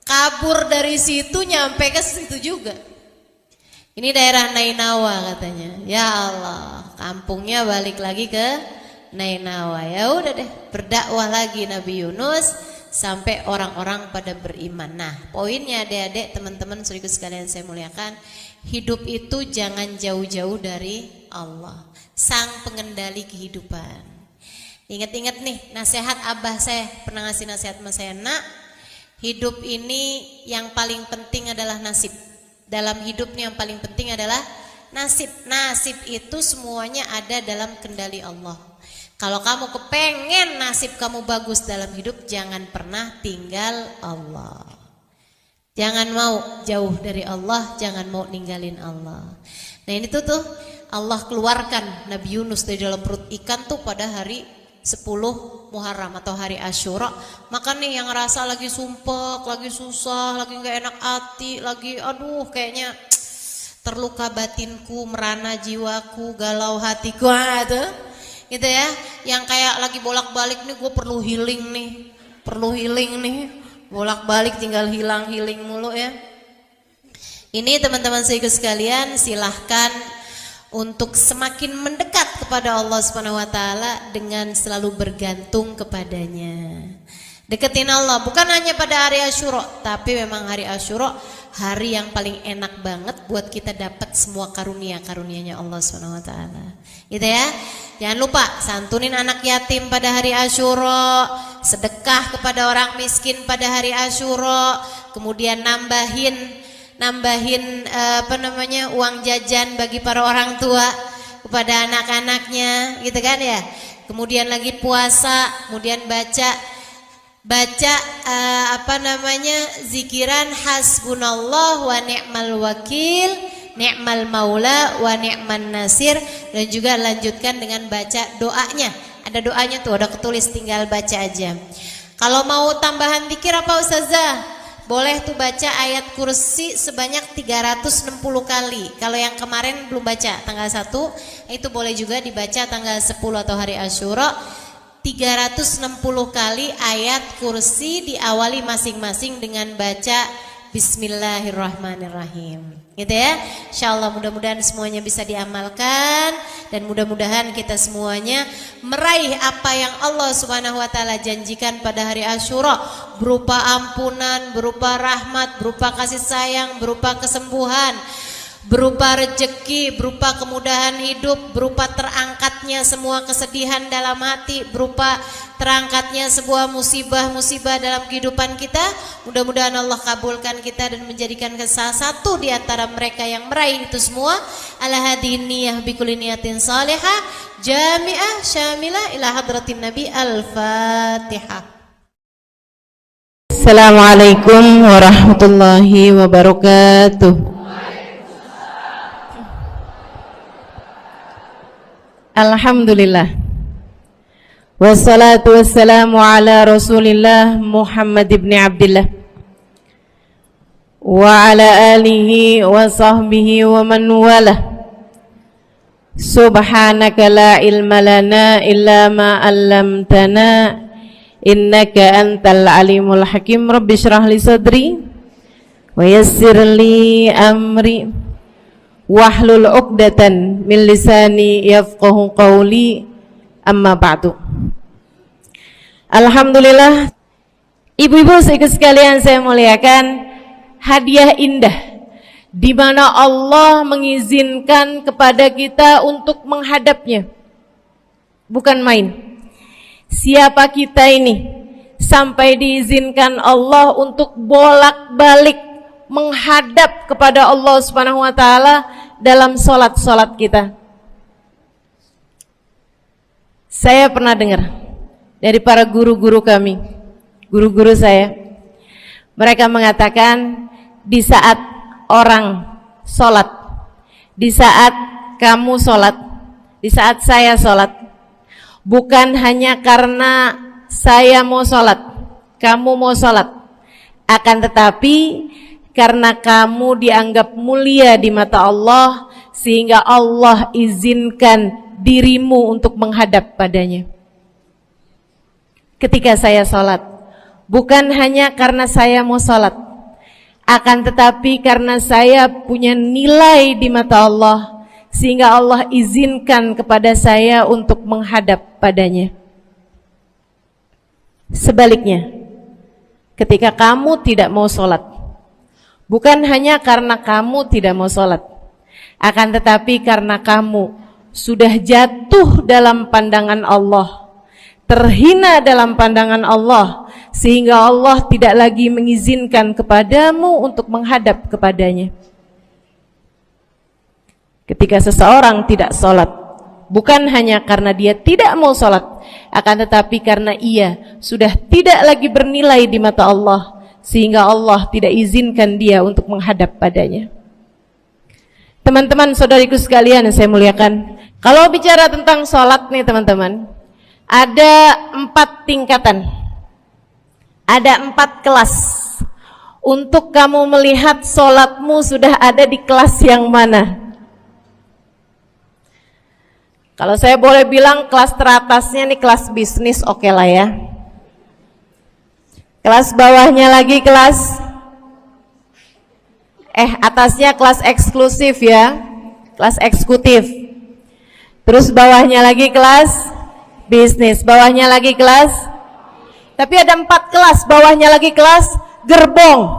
kabur dari situ nyampe ke situ juga. Ini daerah Nainawa katanya. Ya Allah, kampungnya balik lagi ke Nainawa. Ya udah deh, berdakwah lagi Nabi Yunus sampai orang-orang pada beriman. Nah, poinnya adik-adik, teman-teman saudaraku sekalian saya muliakan, hidup itu jangan jauh-jauh dari Allah, sang pengendali kehidupan. Ingat-ingat nih, nasihat abah saya pernah ngasih nasihat sama saya, nak, hidup ini yang paling penting adalah nasib. Dalam hidup nih yang paling penting adalah nasib. Nasib itu semuanya ada dalam kendali Allah. Kalau kamu kepengen nasib kamu bagus dalam hidup, jangan pernah tinggal Allah. Jangan mau jauh dari Allah, jangan mau ninggalin Allah. Nah ini tuh Allah keluarkan Nabi Yunus dari dalam perut ikan tuh pada hari 10 Muharram atau hari Asyura. Maka nih yang ngerasa lagi sumpek, lagi susah, lagi gak enak hati, lagi aduh kayaknya terluka batinku, merana jiwaku, galau hatiku, gitu ya. Yang kayak lagi bolak-balik nih, gue perlu healing nih, bolak-balik tinggal healing mulu ya. Ini teman-teman saudaraku sekalian, silahkan untuk semakin mendekat kepada Allah Subhanahu wa taala dengan selalu bergantung kepadanya. Deketin Allah bukan hanya pada hari Asyura, tapi memang hari Asyura hari yang paling enak banget buat kita dapat semua karunia-karunianya Allah Subhanahu wa taala. Gitu ya. Jangan lupa santunin anak yatim pada hari Asyura, sedekah kepada orang miskin pada hari Asyura, kemudian nambahin uang jajan bagi para orang tua kepada anak-anaknya, gitu kan ya. Kemudian lagi puasa, kemudian baca zikiran hasbunallah wa ni'mal wakil, ni'mal maula wa ni'man nasir, dan juga lanjutkan dengan baca doanya. Ada doanya tuh, ada ketulis, tinggal baca aja. Kalau mau tambahan zikir apa Ustazah? Boleh tuh baca ayat kursi sebanyak 360 kali. Kalau yang kemarin belum baca tanggal 1, itu boleh juga dibaca tanggal 10 atau hari Asyura. 360 kali ayat kursi, diawali masing-masing dengan baca Bismillahirrahmanirrahim. Gitu ya. Insyaallah mudah-mudahan semuanya bisa diamalkan, dan mudah-mudahan kita semuanya meraih apa yang Allah Subhanahu wa taala janjikan pada hari Asyura, berupa ampunan, berupa rahmat, berupa kasih sayang, berupa kesembuhan, berupa rezeki, berupa kemudahan hidup, berupa terangkatnya semua kesedihan dalam hati, berupa terangkatnya sebuah musibah-musibah dalam kehidupan kita. Mudah-mudahan Allah kabulkan kita dan menjadikan salah satu di antara mereka yang meraih itu semua. Ala hadhihi niyyah bi kulli niyatin salihah jami'ah syamilah ila hadratin nabi. Al-Fatihah. Assalamualaikum warahmatullahi wabarakatuh. Alhamdulillah. Wassalatu wassalamu ala Rasulillah Muhammad ibn Abdillah wa ala alihi wa sahbihi wa man walah. Subhanaka la ilma lana illa ma 'allamtana innaka antal alimul hakim. Rabbi shrah li sadri wa yassir li amri wahlul 'uqdatan min lisani yafqahu qawli. Amma ba'du. Alhamdulillah, ibu-ibu sekalian saya muliakan, hadiah indah di mana Allah mengizinkan kepada kita untuk menghadapnya. Bukan main. Siapa kita ini sampai diizinkan Allah untuk bolak-balik menghadap kepada Allah Subhanahu wa taala dalam salat-salat kita. Saya pernah dengar dari para guru-guru kami, guru-guru saya, mereka mengatakan di saat orang sholat, di saat kamu sholat, di saat saya sholat, bukan hanya karena saya mau sholat, kamu mau sholat, akan tetapi karena kamu dianggap mulia di mata Allah, sehingga Allah izinkan dirimu untuk menghadap padanya. Ketika saya sholat, bukan hanya karena saya mau sholat, akan tetapi karena saya punya nilai di mata Allah, sehingga Allah izinkan kepada saya untuk menghadap padanya. Sebaliknya, ketika kamu tidak mau sholat, bukan hanya karena kamu tidak mau sholat, akan tetapi karena kamu sudah jatuh dalam pandangan Allah, terhina dalam pandangan Allah, sehingga Allah tidak lagi mengizinkan kepadamu untuk menghadap kepadanya. Ketika seseorang tidak sholat, bukan hanya karena dia tidak mau sholat, akan tetapi karena ia sudah tidak lagi bernilai di mata Allah, sehingga Allah tidak izinkan dia untuk menghadap padanya. Teman-teman, saudariku sekalian yang saya muliakan, kalau bicara tentang sholat nih teman-teman, ada 4 tingkatan, ada 4 kelas. Untuk kamu melihat sholatmu sudah ada di kelas yang mana. Kalau saya boleh bilang kelas teratasnya nih kelas bisnis, oke lah ya. Kelas bawahnya lagi kelas atasnya kelas eksklusif ya, kelas eksekutif. Terus bawahnya lagi kelas bisnis, bawahnya lagi kelas, tapi ada 4 kelas, bawahnya lagi kelas gerbong.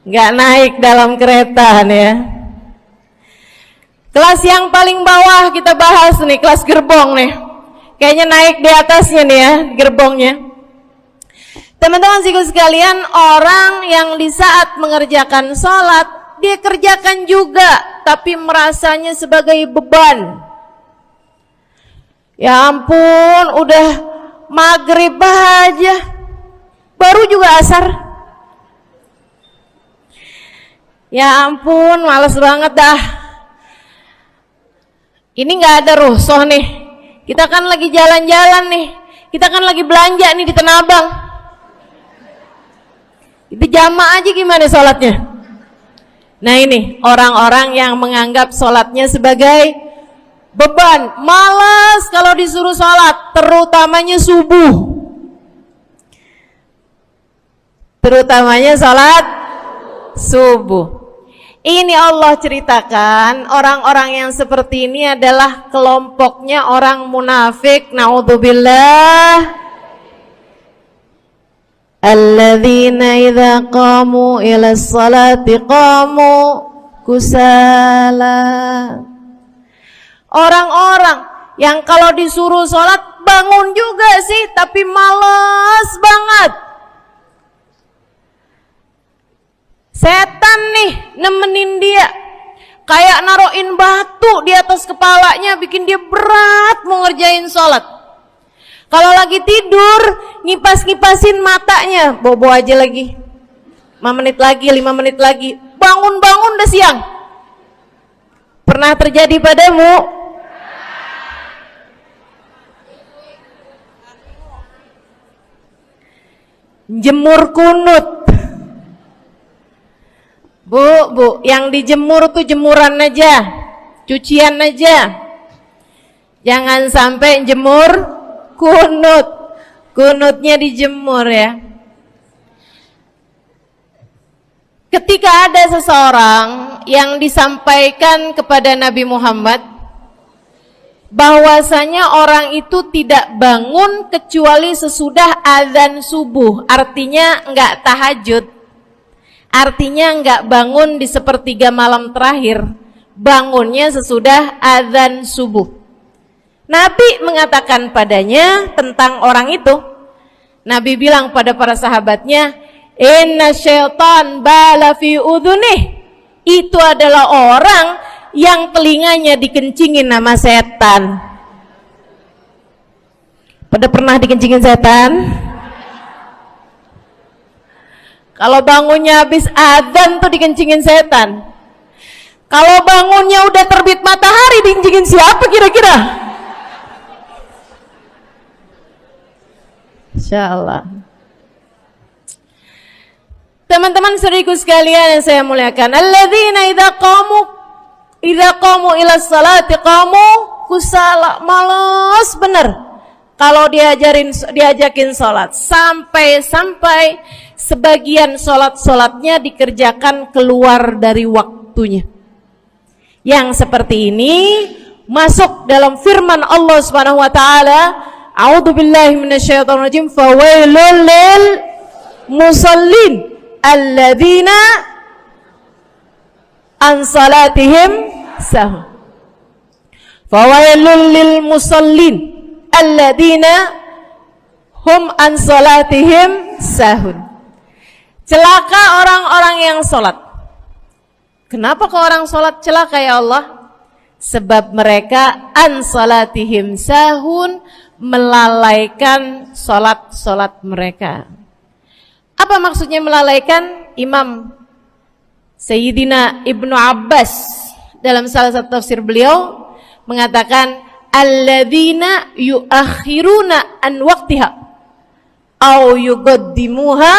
Nggak naik dalam kereta nih ya. Kelas yang paling bawah kita bahas nih, kelas gerbong nih. Kayaknya naik di atasnya nih ya, gerbongnya. Teman-teman sekalian, orang yang di saat mengerjakan sholat, dia kerjakan juga, tapi merasanya sebagai beban. Ya ampun, udah maghrib aja, baru juga asar. Ya ampun, males banget dah. Ini nggak ada rusuh nih. Kita kan lagi jalan-jalan nih. Kita kan lagi belanja nih di Tanah Abang. Itu jamaah aja gimana sholatnya? Nah ini orang-orang yang menganggap sholatnya sebagai beban. Malas kalau disuruh sholat, terutamanya subuh. Terutamanya sholat subuh. Ini Allah ceritakan orang-orang yang seperti ini adalah kelompoknya orang munafik. Naudzubillah. Alladzina idza qamu ila sholati qamu kusala. Orang-orang yang kalau disuruh sholat bangun juga sih, tapi malas banget. Setan nih nemenin dia, kayak naroin batu di atas kepalanya, bikin dia berat mau ngerjain sholat. Kalau lagi tidur, ngipas-ngipasin matanya, bobo aja lagi, 5 menit lagi, 5 menit lagi, bangun-bangun udah siang. Pernah terjadi padamu? Jemur kunut. Bu, yang dijemur tuh jemuran aja, cucian aja. Jangan sampai jemur kunut. Kunutnya dijemur ya. Ketika ada seseorang yang disampaikan kepada Nabi Muhammad bahwasanya orang itu tidak bangun kecuali sesudah azan subuh, artinya enggak tahajud. Artinya enggak bangun di sepertiga malam terakhir, bangunnya sesudah azan subuh. Nabi mengatakan padanya tentang orang itu. Nabi bilang pada para sahabatnya, inna syaitan bala fi udhunih. Itu adalah orang yang telinganya dikencingin sama setan. Pada pernah dikencingin setan? Kalau bangunnya habis adzan tuh dikencingin setan. Kalau bangunnya udah terbit matahari dikencingin siapa kira-kira? Insyaallah. Teman-teman saudariku sekalian yang saya muliakan, alladzina idza qamu ila salati qamu kusala, malas bener kalau diajakin salat, sampai sebagian salatnya dikerjakan keluar dari waktunya. Yang seperti ini masuk dalam firman Allah Subhanahu wa taala, a'udzubillahi minasyaitonir rajim, fawailul lil musallin alladzina an salatihim sahun. Fawailul lil musallin alladzina hum an salatihim sahun. Celaka orang-orang yang salat. Kenapa kok orang salat celaka ya Allah? Sebab mereka an salatihim sahun, melalaikan salat mereka. Apa maksudnya melalaikan? Imam Sayyidina Ibnu Abbas dalam salah satu tafsir beliau mengatakan, alladzina yuakhiruna an waqtiha au yuqaddimuha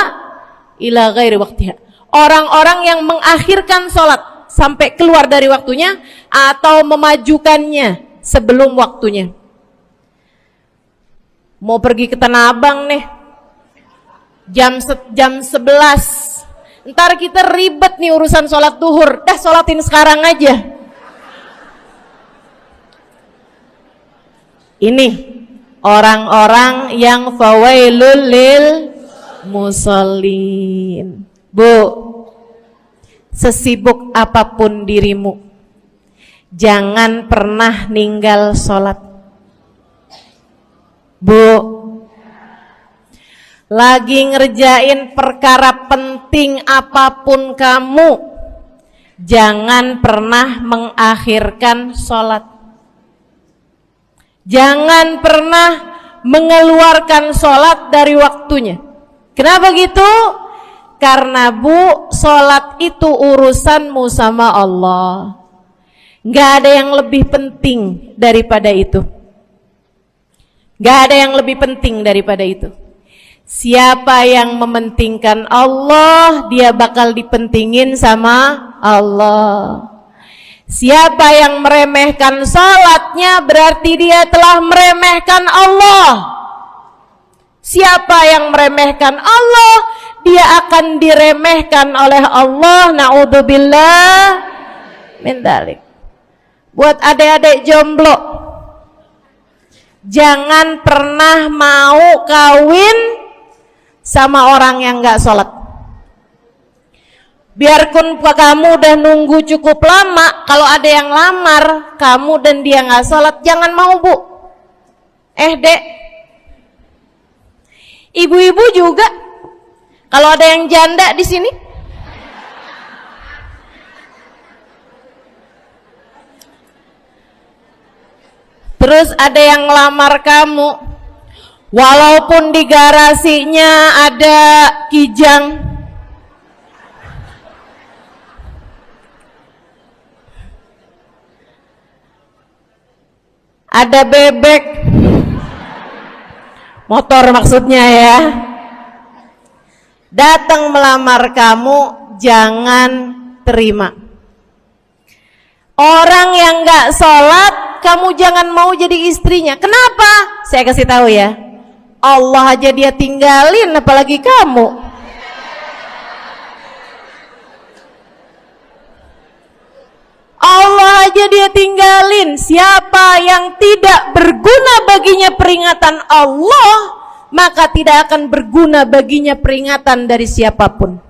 ila ghairi waqtiha. Orang-orang yang mengakhirkan salat sampai keluar dari waktunya atau memajukannya sebelum waktunya. Mau pergi ke Tanah Abang nih, jam 11. Ntar kita ribet nih urusan sholat duhur. Dah sholatin sekarang aja. Ini orang-orang yang fawailul lil musallin. Bu, sesibuk apapun dirimu, jangan pernah ninggal sholat. Bu, lagi ngerjain perkara penting apapun kamu, jangan pernah mengakhirkan sholat. Jangan pernah mengeluarkan sholat dari waktunya. Kenapa gitu? Karena bu, sholat itu urusanmu sama Allah. Gak ada yang lebih penting daripada itu. Gak ada yang lebih penting daripada itu. Siapa yang mementingkan Allah, dia bakal dipentingin sama Allah. Siapa yang meremehkan salatnya, berarti dia telah meremehkan Allah. Siapa yang meremehkan Allah, dia akan diremehkan oleh Allah. Na'udzubillah min dzalik. Buat adik-adik jomblo, jangan pernah mau kawin sama orang yang gak sholat. Biarpun kamu udah nunggu cukup lama, kalau ada yang lamar kamu dan dia gak sholat, jangan mau bu. Dek, ibu-ibu juga, kalau ada yang janda di sini, terus ada yang ngelamar kamu, walaupun di garasinya ada kijang, ada bebek, motor maksudnya ya, datang melamar kamu, jangan terima. Orang yang gak sholat, kamu jangan mau jadi istrinya. Kenapa? Saya kasih tahu ya, Allah aja dia tinggalin, apalagi kamu. Allah aja dia tinggalin. Siapa yang tidak berguna baginya peringatan Allah, maka tidak akan berguna baginya peringatan dari siapapun.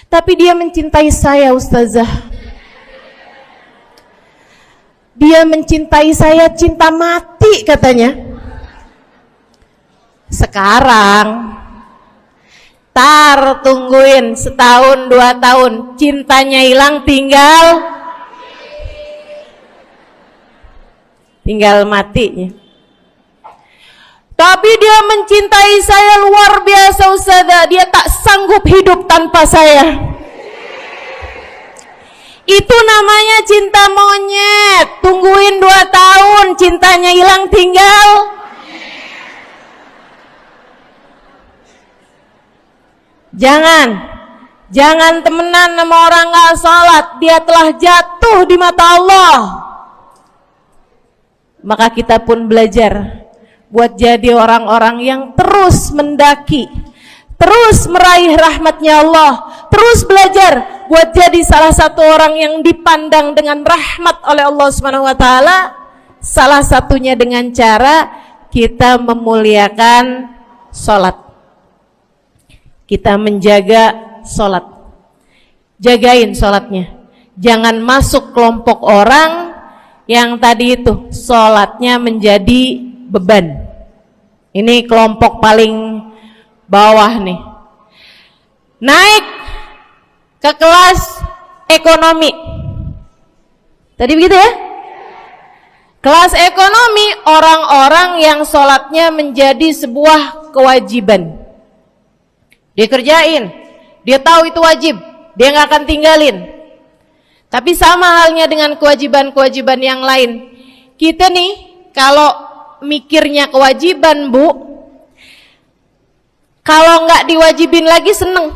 Tapi dia mencintai saya, Ustazah. Dia mencintai saya cinta mati katanya. Sekarang tar tungguin setahun 2 tahun, cintanya hilang, tinggal matinya. Tapi dia mencintai saya luar biasa Ustazah. Dia tak sanggup hidup tanpa saya. Itu namanya cinta monyet. Tungguin 2 tahun, cintanya hilang, tinggal. Jangan Jangan temenan sama orang gak sholat, dia telah jatuh di mata Allah. Maka kita pun belajar buat jadi orang-orang yang terus mendaki, terus meraih rahmatnya Allah, terus belajar buat jadi salah satu orang yang dipandang dengan rahmat oleh Allah Subhanahu wa taala. Salah satunya dengan cara kita memuliakan sholat, kita menjaga sholat. Jagain sholatnya, jangan masuk kelompok orang yang tadi itu sholatnya menjadi beban. Ini kelompok paling bawah nih. Naik ke kelas ekonomi. Tadi begitu ya? Kelas ekonomi, orang-orang yang sholatnya menjadi sebuah kewajiban. Dikerjain, dia tahu itu wajib, dia nggak akan tinggalin. Tapi sama halnya dengan kewajiban-kewajiban yang lain. Kita nih kalau mikirnya kewajiban, Bu, kalau nggak diwajibin lagi seneng,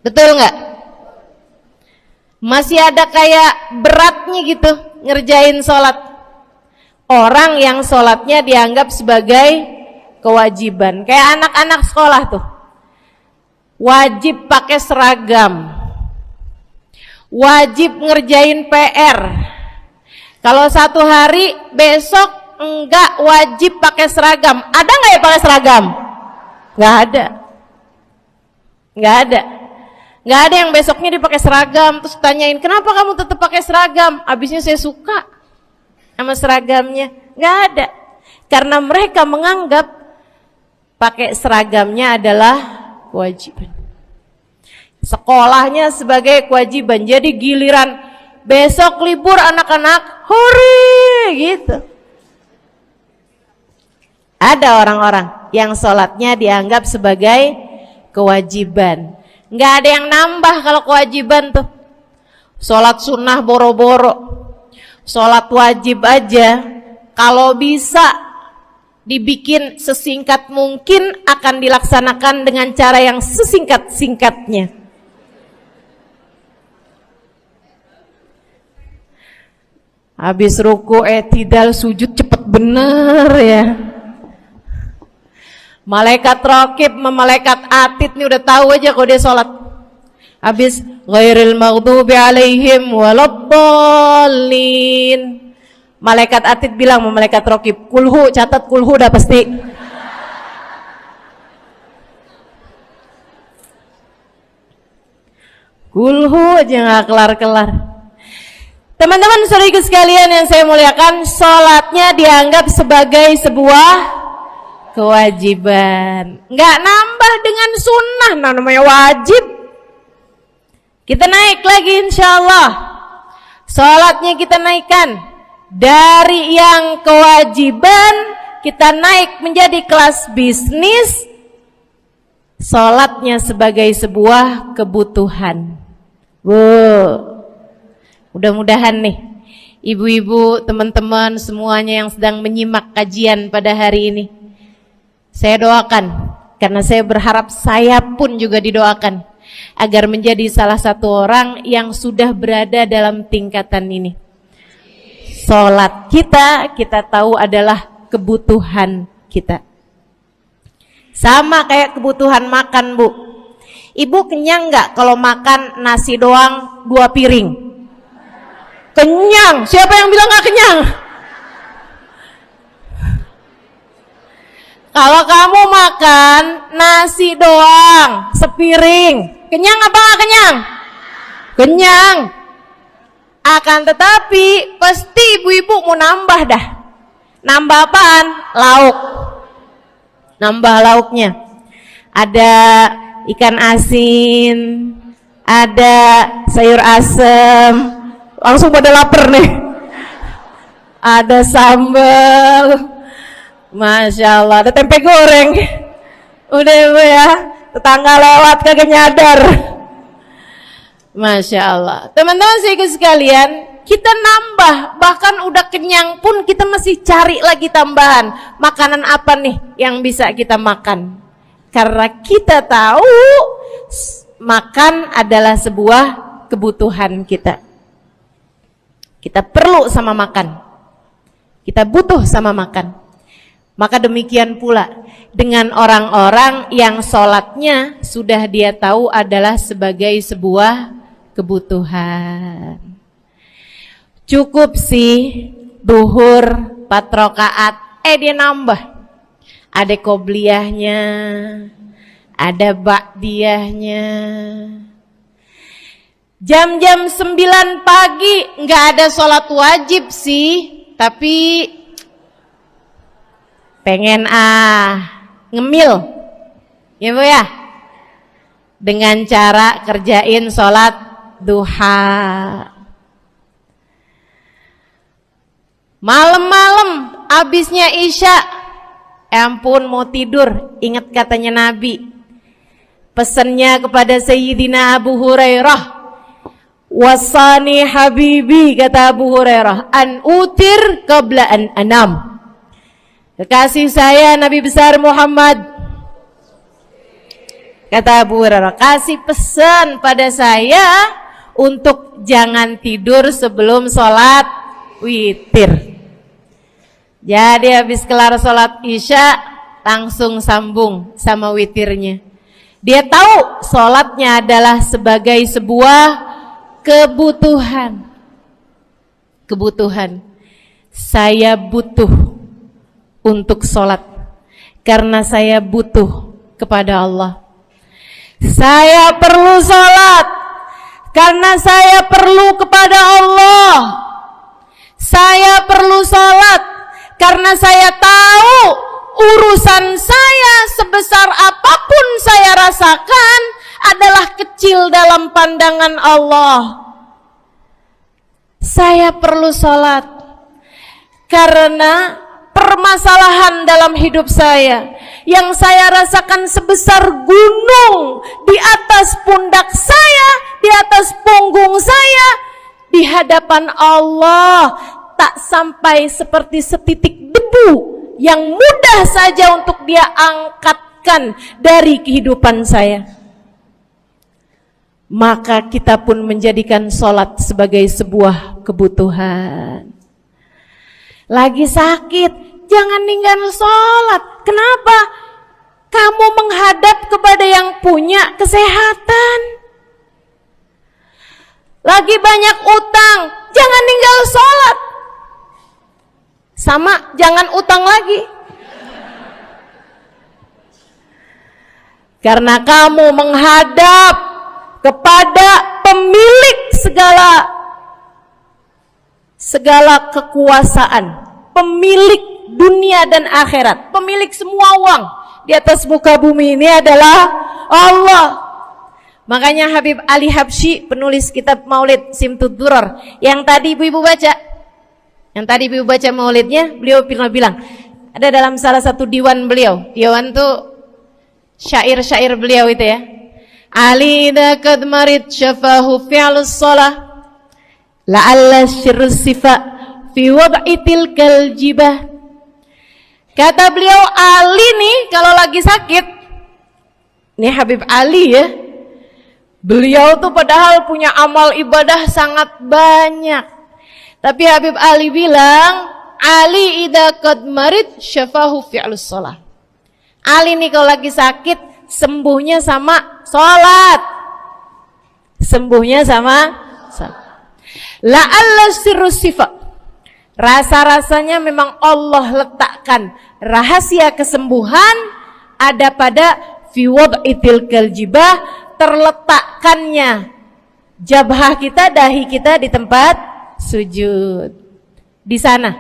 betul nggak? Masih ada kayak beratnya gitu ngerjain sholat. Orang yang sholatnya dianggap sebagai kewajiban, kayak anak-anak sekolah tuh, wajib pakai seragam, wajib ngerjain PR. Kalau satu hari, besok enggak wajib pakai seragam. Ada nggak ya pakai seragam? Nggak ada. Nggak ada. Nggak ada yang besoknya dipakai seragam. Terus tanyain, kenapa kamu tetap pakai seragam? Abisnya saya suka sama seragamnya. Nggak ada. Karena mereka menganggap pakai seragamnya adalah kewajiban. Sekolahnya sebagai kewajiban. Jadi giliran besok libur anak-anak, hore gitu. Ada orang-orang yang sholatnya dianggap sebagai kewajiban. Nggak ada yang nambah kalau kewajiban tuh. Sholat sunnah boro-boro, sholat wajib aja kalau bisa dibikin sesingkat mungkin akan dilaksanakan dengan cara yang sesingkat-singkatnya. Habis ruku i'tidal sujud cepet bener ya. Malaikat raqib sama malaikat atid nih udah tahu aja kalau dia sholat. Habis ghairil maghdubi alaihim waladdallin, malaikat atid bilang sama malaikat raqib, kulhu, catat kulhu udah pasti. Kulhu aja nggak kelar-kelar. Teman-teman saudariku sekalian yang saya muliakan, sholatnya dianggap sebagai sebuah kewajiban, nggak nambah dengan sunnah, namanya wajib. Kita naik lagi insyaallah, sholatnya kita naikkan dari yang kewajiban, kita naik menjadi kelas bisnis, sholatnya sebagai sebuah kebutuhan. Mudah-mudahan nih ibu-ibu, teman-teman semuanya yang sedang menyimak kajian pada hari ini, saya doakan, karena saya berharap saya pun juga didoakan agar menjadi salah satu orang yang sudah berada dalam tingkatan ini. Sholat kita tahu adalah kebutuhan kita. Sama kayak kebutuhan makan, Bu. Ibu kenyang nggak kalau makan nasi doang 2 piring? Kenyang. Siapa yang bilang nggak kenyang? Kalau kamu makan nasi doang sepiring, kenyang apa nggak kenyang? Kenyang. Akan tetapi pasti ibu-ibu mau nambah dah. Nambah apaan? Lauk. Nambah lauknya. Ada ikan asin, ada sayur asem. Langsung pada lapar nih. Ada sambal. Masya Allah, ada tempe goreng. Udah Ibu ya, tetangga lewat kagak nyadar. Masya Allah. Teman-teman sekalian, kita nambah, bahkan udah kenyang pun kita masih cari lagi tambahan. Makanan apa nih yang bisa kita makan? Karena kita tahu makan adalah sebuah kebutuhan kita. Kita perlu sama makan. Kita butuh sama makan. Maka demikian pula dengan orang-orang yang sholatnya sudah dia tahu adalah sebagai sebuah kebutuhan. Cukup sih duhur 4 rakaat, dia nambah. Ada qobliyahnya, ada ba'diyahnya. Jam-jam 9 pagi nggak ada sholat wajib sih, tapi pengen ngemil, ya Bu ya, dengan cara kerjain sholat duha. Malam-malam abisnya isya, ampun mau tidur, ingat katanya Nabi, pesannya kepada Sayyidina Abu Hurairah, wasani habibi, kata Abu Hurairah, an utir qabla an anam. Kekasih saya Nabi besar Muhammad, kata Abu Hurairah, kasih pesan pada saya untuk jangan tidur sebelum sholat witir. Jadi habis kelar sholat isya langsung sambung sama witirnya. Dia tahu sholatnya adalah sebagai sebuah kebutuhan. Kebutuhan. Saya butuh untuk sholat karena saya butuh kepada Allah. Saya perlu sholat karena saya perlu kepada Allah. Saya perlu sholat karena saya tahu urusan saya sebesar apapun saya rasakan adalah kecil dalam pandangan Allah. Saya perlu sholat karena permasalahan dalam hidup saya yang saya rasakan sebesar gunung di atas pundak saya, di atas punggung saya, di hadapan Allah tak sampai seperti setitik debu yang mudah saja untuk dia angkatkan dari kehidupan saya. Maka kita pun menjadikan sholat sebagai sebuah kebutuhan. Lagi sakit, jangan ninggal sholat. Kenapa? Kamu menghadap kepada yang punya kesehatan. Lagi banyak utang, jangan ninggal sholat. Sama, jangan utang lagi. Karena kamu menghadap kepada pemilik segala kekuasaan, pemilik dunia dan akhirat, pemilik semua uang di atas muka bumi ini adalah Allah. Makanya Habib Ali Habsyi, penulis kitab Maulid Simtud Durar, yang tadi ibu-ibu baca, maulidnya, beliau pernah bilang, ada dalam salah satu diwan beliau, diwan tuh syair-syair beliau itu ya, Ali dakad marid syafahu fi'lus shalah la'alla syirrus sifa fi wad'i tilkal jibah. Kata beliau, Ali nih kalau lagi sakit, nih Habib Ali ya, beliau tuh padahal punya amal ibadah sangat banyak, tapi Habib Ali bilang, Ali idza qad marid syafahu fi'lus shalah. Ali nih kalau lagi sakit, sembuhnya sama sholat. Sembuhnya sama sholat. La'alla sirrus sifat. Rasa-rasanya memang Allah letakkan rahasia kesembuhan ada pada fi wad'i tilkal jibah, terletakkannya jabhah kita, dahi kita di tempat sujud. Di sana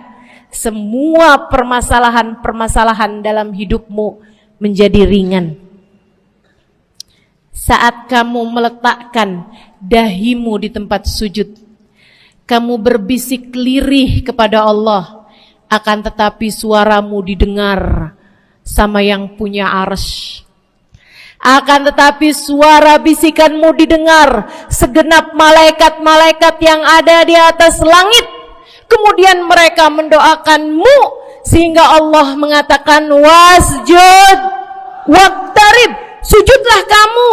semua permasalahan-permasalahan dalam hidupmu menjadi ringan. Saat kamu meletakkan dahimu di tempat sujud, kamu berbisik lirih kepada Allah, akan tetapi suaramu didengar sama yang punya arsy. Akan tetapi suara bisikanmu didengar segenap malaikat-malaikat yang ada di atas langit. Kemudian mereka mendoakanmu sehingga Allah mengatakan wasjud waqtarib, sujudlah kamu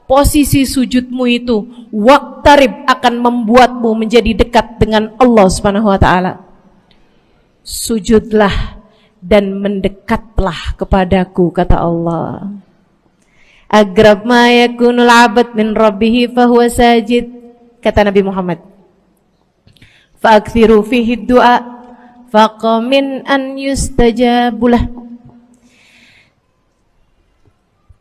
posisi sujudmu itu waqtarib akan membuatmu menjadi dekat dengan Allah Subhanahu wa taala. Sujudlah dan mendekatlah kepadaku, kata Allah. Agrab ma yakunul 'abd min rabbih fahuwa sajid, kata Nabi Muhammad. Fa'akthiru fihi du'a faqamin an yustajabulah.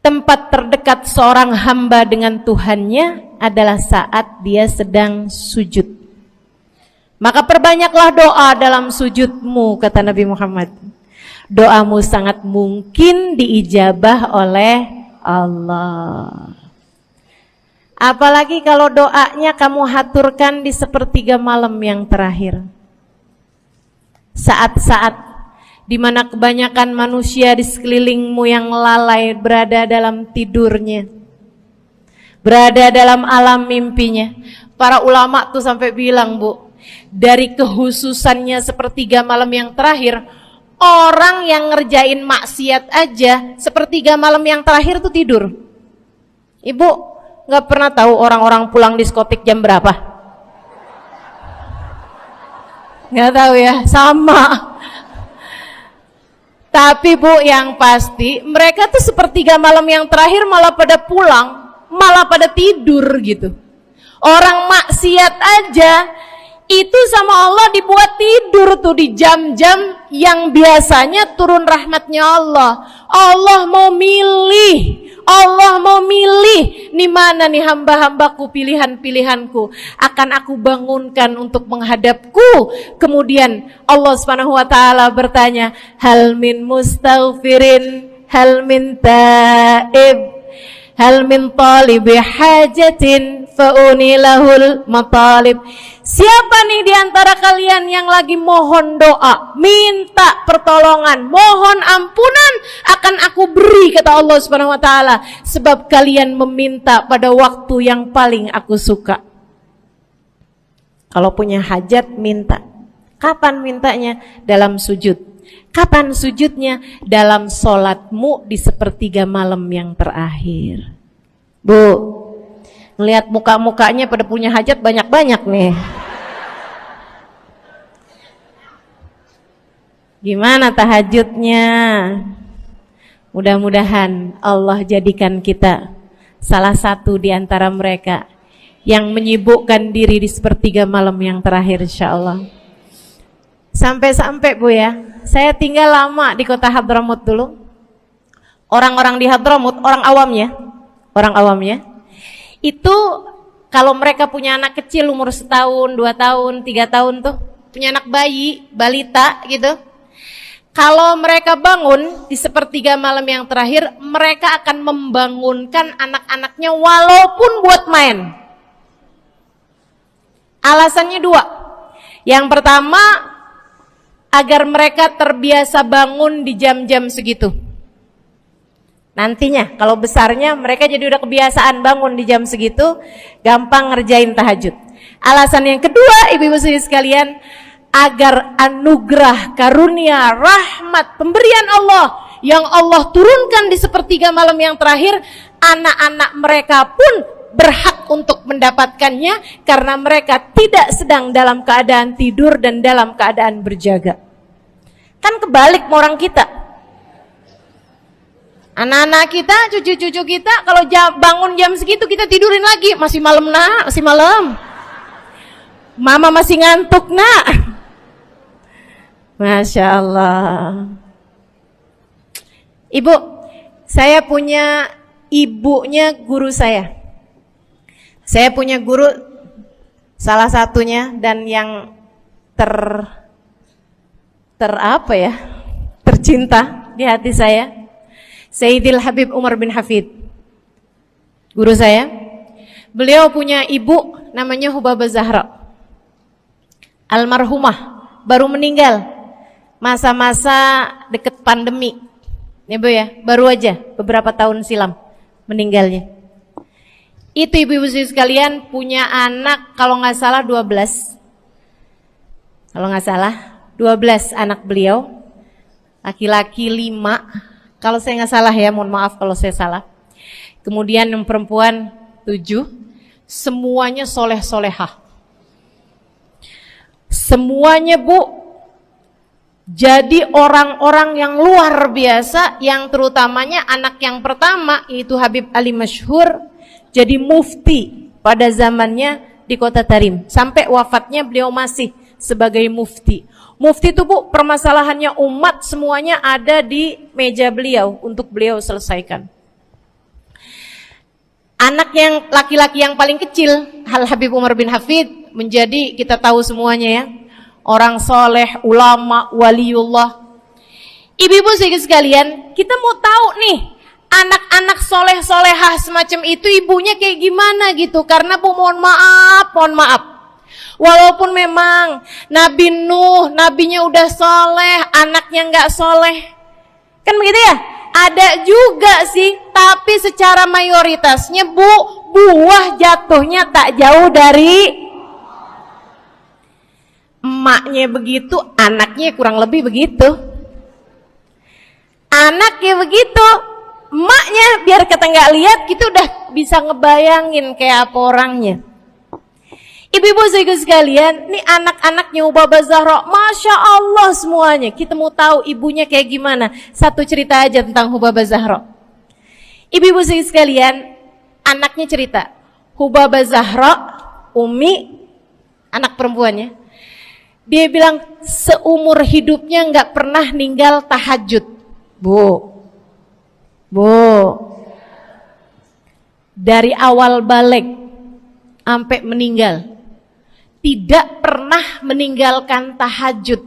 Tempat terdekat seorang hamba dengan Tuhannya adalah saat dia sedang sujud. Maka perbanyaklah doa dalam sujudmu, kata Nabi Muhammad. Doamu sangat mungkin diijabah oleh Allah. Apalagi kalau doanya kamu haturkan di sepertiga malam yang terakhir. Saat-saat di mana kebanyakan manusia di sekelilingmu yang lalai berada dalam tidurnya, berada dalam alam mimpinya. Para ulama tuh sampai bilang, Bu, dari kehususannya sepertiga malam yang terakhir, orang yang ngerjain maksiat aja sepertiga malam yang terakhir tuh tidur. Ibu gak pernah tahu orang-orang pulang diskotik jam berapa? Gak tahu ya, sama. Tapi Bu, yang pasti mereka tuh sepertiga malam yang terakhir malah pada pulang, malah pada tidur gitu. Orang maksiat aja itu sama Allah dibuat tidur tuh di jam-jam yang biasanya turun rahmatnya Allah. Allah mau milih nih mana nih hamba-hambaku, pilihan-pilihanku akan aku bangunkan untuk menghadapku. Kemudian Allah Subhanahu wa taala bertanya, hal min mustaghfirin, hal min taib, hal min talibi hajatin faunilahul matalib. Siapa nih diantara kalian yang lagi mohon doa, minta pertolongan, mohon ampunan, akan aku beri, kata Allah Subhanahu wa taala, sebab kalian meminta pada waktu yang paling aku suka. Kalau punya hajat minta. Kapan mintanya? Dalam sujud. Kapan sujudnya? Dalam sholatmu di sepertiga malam yang terakhir. Bu, ngelihat muka-mukanya pada punya hajat banyak-banyak nih. Gimana tahajudnya? Mudah-mudahan Allah jadikan kita salah satu di antara mereka yang menyibukkan diri di sepertiga malam yang terakhir, insyaallah. Sampai-sampai Bu ya, saya tinggal lama di kota Hadramut dulu. Orang-orang di Hadramut, orang awamnya, itu kalau mereka punya anak kecil umur 1 tahun, 2 tahun, 3 tahun tuh, punya anak bayi, balita gitu. Kalau mereka bangun di sepertiga malam yang terakhir, mereka akan membangunkan anak-anaknya walaupun buat main. Alasannya 2. Yang pertama, agar mereka terbiasa bangun di jam-jam segitu. Nantinya kalau besarnya mereka jadi udah kebiasaan bangun di jam segitu, gampang ngerjain tahajud. Alasan yang kedua, ibu-ibu sekalian, agar anugerah, karunia, rahmat, pemberian Allah yang Allah turunkan di sepertiga malam yang terakhir, anak-anak mereka pun berhak untuk mendapatkannya karena mereka tidak sedang dalam keadaan tidur dan dalam keadaan berjaga. Kan kebalik sama orang kita. Anak-anak kita, cucu-cucu kita kalau bangun jam segitu kita tidurin lagi, masih malam nak, masih malam. Mama masih ngantuk nak. Masya Allah. Ibu, saya punya ibunya guru saya. Saya punya guru salah satunya dan yang tercinta di hati saya, Sayyidil Habib Umar bin Hafid. Guru saya. Beliau punya ibu namanya Hubabah Zahra. Almarhumah, baru meninggal masa-masa deket pandemi. Ya Bu ya, baru aja beberapa tahun silam meninggalnya. Itu ibu-ibu sekalian punya anak kalau nggak salah 12. Kalau nggak salah 12 anak beliau. Laki-laki 5. Kalau saya nggak salah ya, mohon maaf kalau saya salah. Kemudian yang perempuan 7, semuanya soleh-solehah. Semuanya Bu, jadi orang-orang yang luar biasa, yang terutamanya anak yang pertama yaitu Habib Ali Masyhur jadi mufti pada zamannya di Kota Tarim. Sampai wafatnya beliau masih sebagai mufti. Mufti itu Bu, permasalahannya umat semuanya ada di meja beliau untuk beliau selesaikan. Anak yang laki-laki yang paling kecil, Al Habib Umar bin Hafid, menjadi kita tahu semuanya ya, orang soleh, ulama, waliullah. Ibu-ibu sekalian, kita mau tahu nih, anak-anak soleh-solehah semacam itu ibunya kayak gimana gitu. Karena Bu, mohon maaf, walaupun memang Nabi Nuh, nabinya udah soleh, anaknya nggak soleh, kan begitu ya? Ada juga sih, tapi secara mayoritasnya Bu, buah jatuhnya tak jauh dari emaknya begitu, anaknya kurang lebih begitu. Anaknya begitu, emaknya biar kita nggak lihat, kita udah bisa ngebayangin kayak apa orangnya. Ibu-ibu sekalian, ini anak-anaknya Hubabah Zahra, Masya Allah semuanya. Kita mau tahu ibunya kayak gimana. Satu cerita aja tentang Hubabah Zahra. Ibu-ibu sekalian, anaknya cerita, Hubabah Zahra, Umi, anak perempuannya, dia bilang seumur hidupnya nggak pernah ninggal tahajud. Bu, dari awal balik sampai meninggal, tidak pernah meninggalkan tahajud.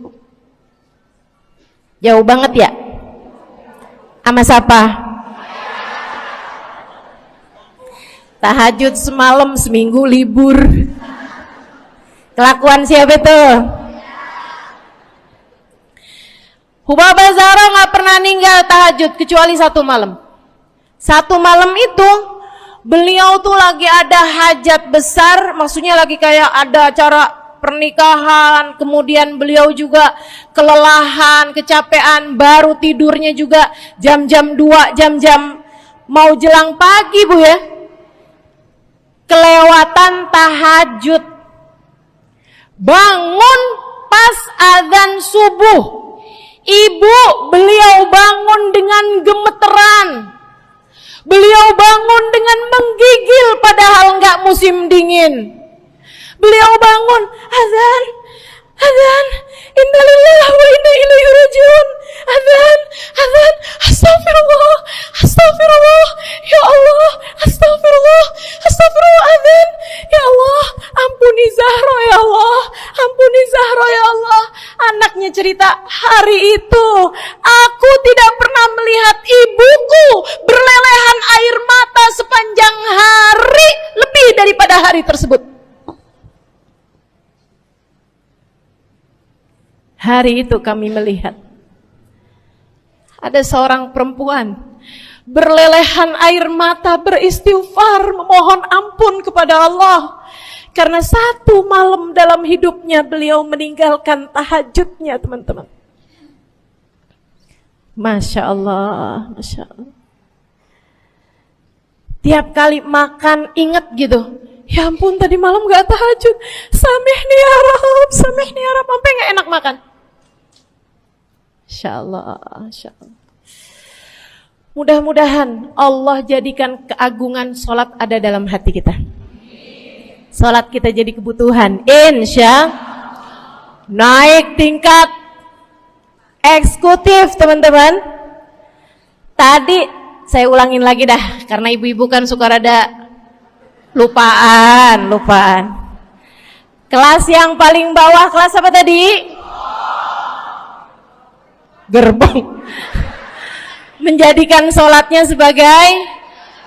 Jauh banget ya? Sama siapa? Tahajud semalam, seminggu libur. Kelakuan siapa itu? Hubabah Zahra gak pernah ninggal tahajud kecuali satu malam. Satu malam itu beliau tuh lagi ada hajat besar, maksudnya lagi kayak ada acara pernikahan, kemudian beliau juga kelelahan, kecapean, baru tidurnya juga jam-jam 2, jam-jam mau jelang pagi Bu ya. Kelewatan tahajud. Bangun pas azan subuh. Ibu, beliau bangun dengan gemeteran. Beliau bangun dengan menggigil padahal nggak musim dingin. Beliau bangun, azan, innalillahi wa inna ilaihi rajiun. Azan, astagfirullah, ya Allah, astagfirullah, azan, ya Allah, ampuni Zahra ya Allah, ampuni Zahra ya Allah. Anaknya cerita, hari itu aku tidak pernah melihat ibuku berlelehan air mata sepanjang hari lebih daripada hari tersebut. Hari itu kami melihat ada seorang perempuan berlelehan air mata beristighfar memohon ampun kepada Allah karena satu malam dalam hidupnya beliau meninggalkan tahajudnya, teman-teman. Masya Allah, Masya Allah. Tiap kali makan ingat gitu, ya ampun tadi malam gak tahajud, samihni ya Rab, sampai gak enak makan. Insya Allah, insya Allah. Mudah-mudahan Allah jadikan keagungan sholat ada dalam hati kita. Sholat kita jadi kebutuhan. Insya naik tingkat eksekutif, teman-teman. Tadi saya ulangin lagi dah, karena ibu-ibu kan suka rada lupaan. Kelas yang paling bawah, kelas apa tadi? Gerbong. Menjadikan sholatnya sebagai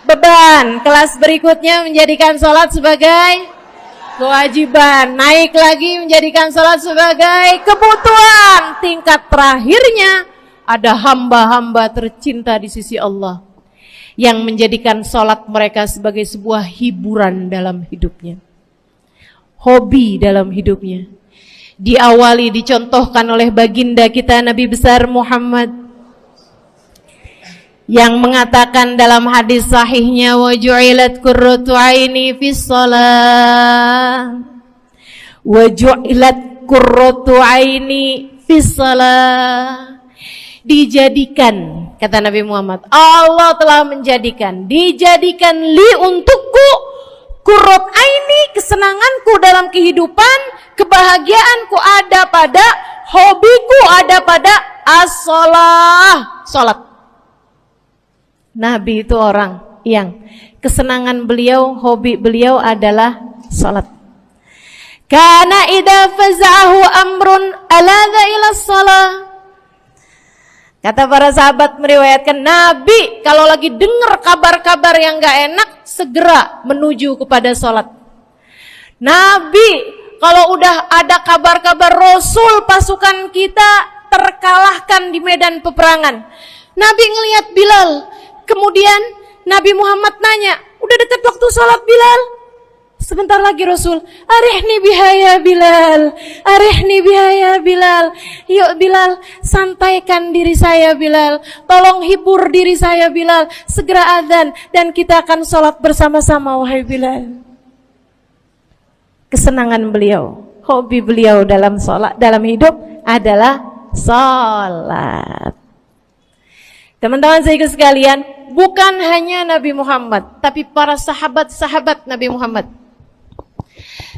beban. Kelas berikutnya menjadikan sholat sebagai kewajiban. Naik lagi menjadikan sholat sebagai kebutuhan. Tingkat terakhirnya ada hamba-hamba tercinta di sisi Allah yang menjadikan sholat mereka sebagai sebuah hiburan dalam hidupnya, hobi dalam hidupnya. Diawali, dicontohkan oleh baginda kita Nabi besar Muhammad. yang mengatakan dalam hadis sahihnya wa ju'ilat qurratu aini fis shalah wa ju'ilat qurratu aini fis shalah, dijadikan, kata Nabi Muhammad, Allah telah dijadikan li untukku qurrat aini, kesenanganku dalam kehidupan, kebahagiaanku ada pada, hobiku ada pada as-shalah, salat. Nabi itu orang yang kesenangan beliau, hobi beliau adalah salat. Kana idza faza'ahu amrun aladha ila shalah. Kata para sahabat meriwayatkan, Nabi kalau lagi dengar kabar-kabar yang gak enak, segera menuju kepada sholat. Nabi kalau udah ada kabar-kabar Rasul pasukan kita terkalahkan di medan peperangan, Nabi ngelihat Bilal. Kemudian Nabi Muhammad nanya, udah dekat waktu sholat Bilal? Sebentar lagi Rasul, arihni bihaya Bilal, arihni bihaya Bilal. Yuk Bilal, santaikan diri saya Bilal, tolong hibur diri saya Bilal. Segera azan dan kita akan sholat bersama-sama wahai Bilal. Kesenangan beliau, hobi beliau dalam sholat, dalam hidup adalah sholat. Teman-teman saya sekalian, bukan hanya Nabi Muhammad, tapi para sahabat-sahabat Nabi Muhammad,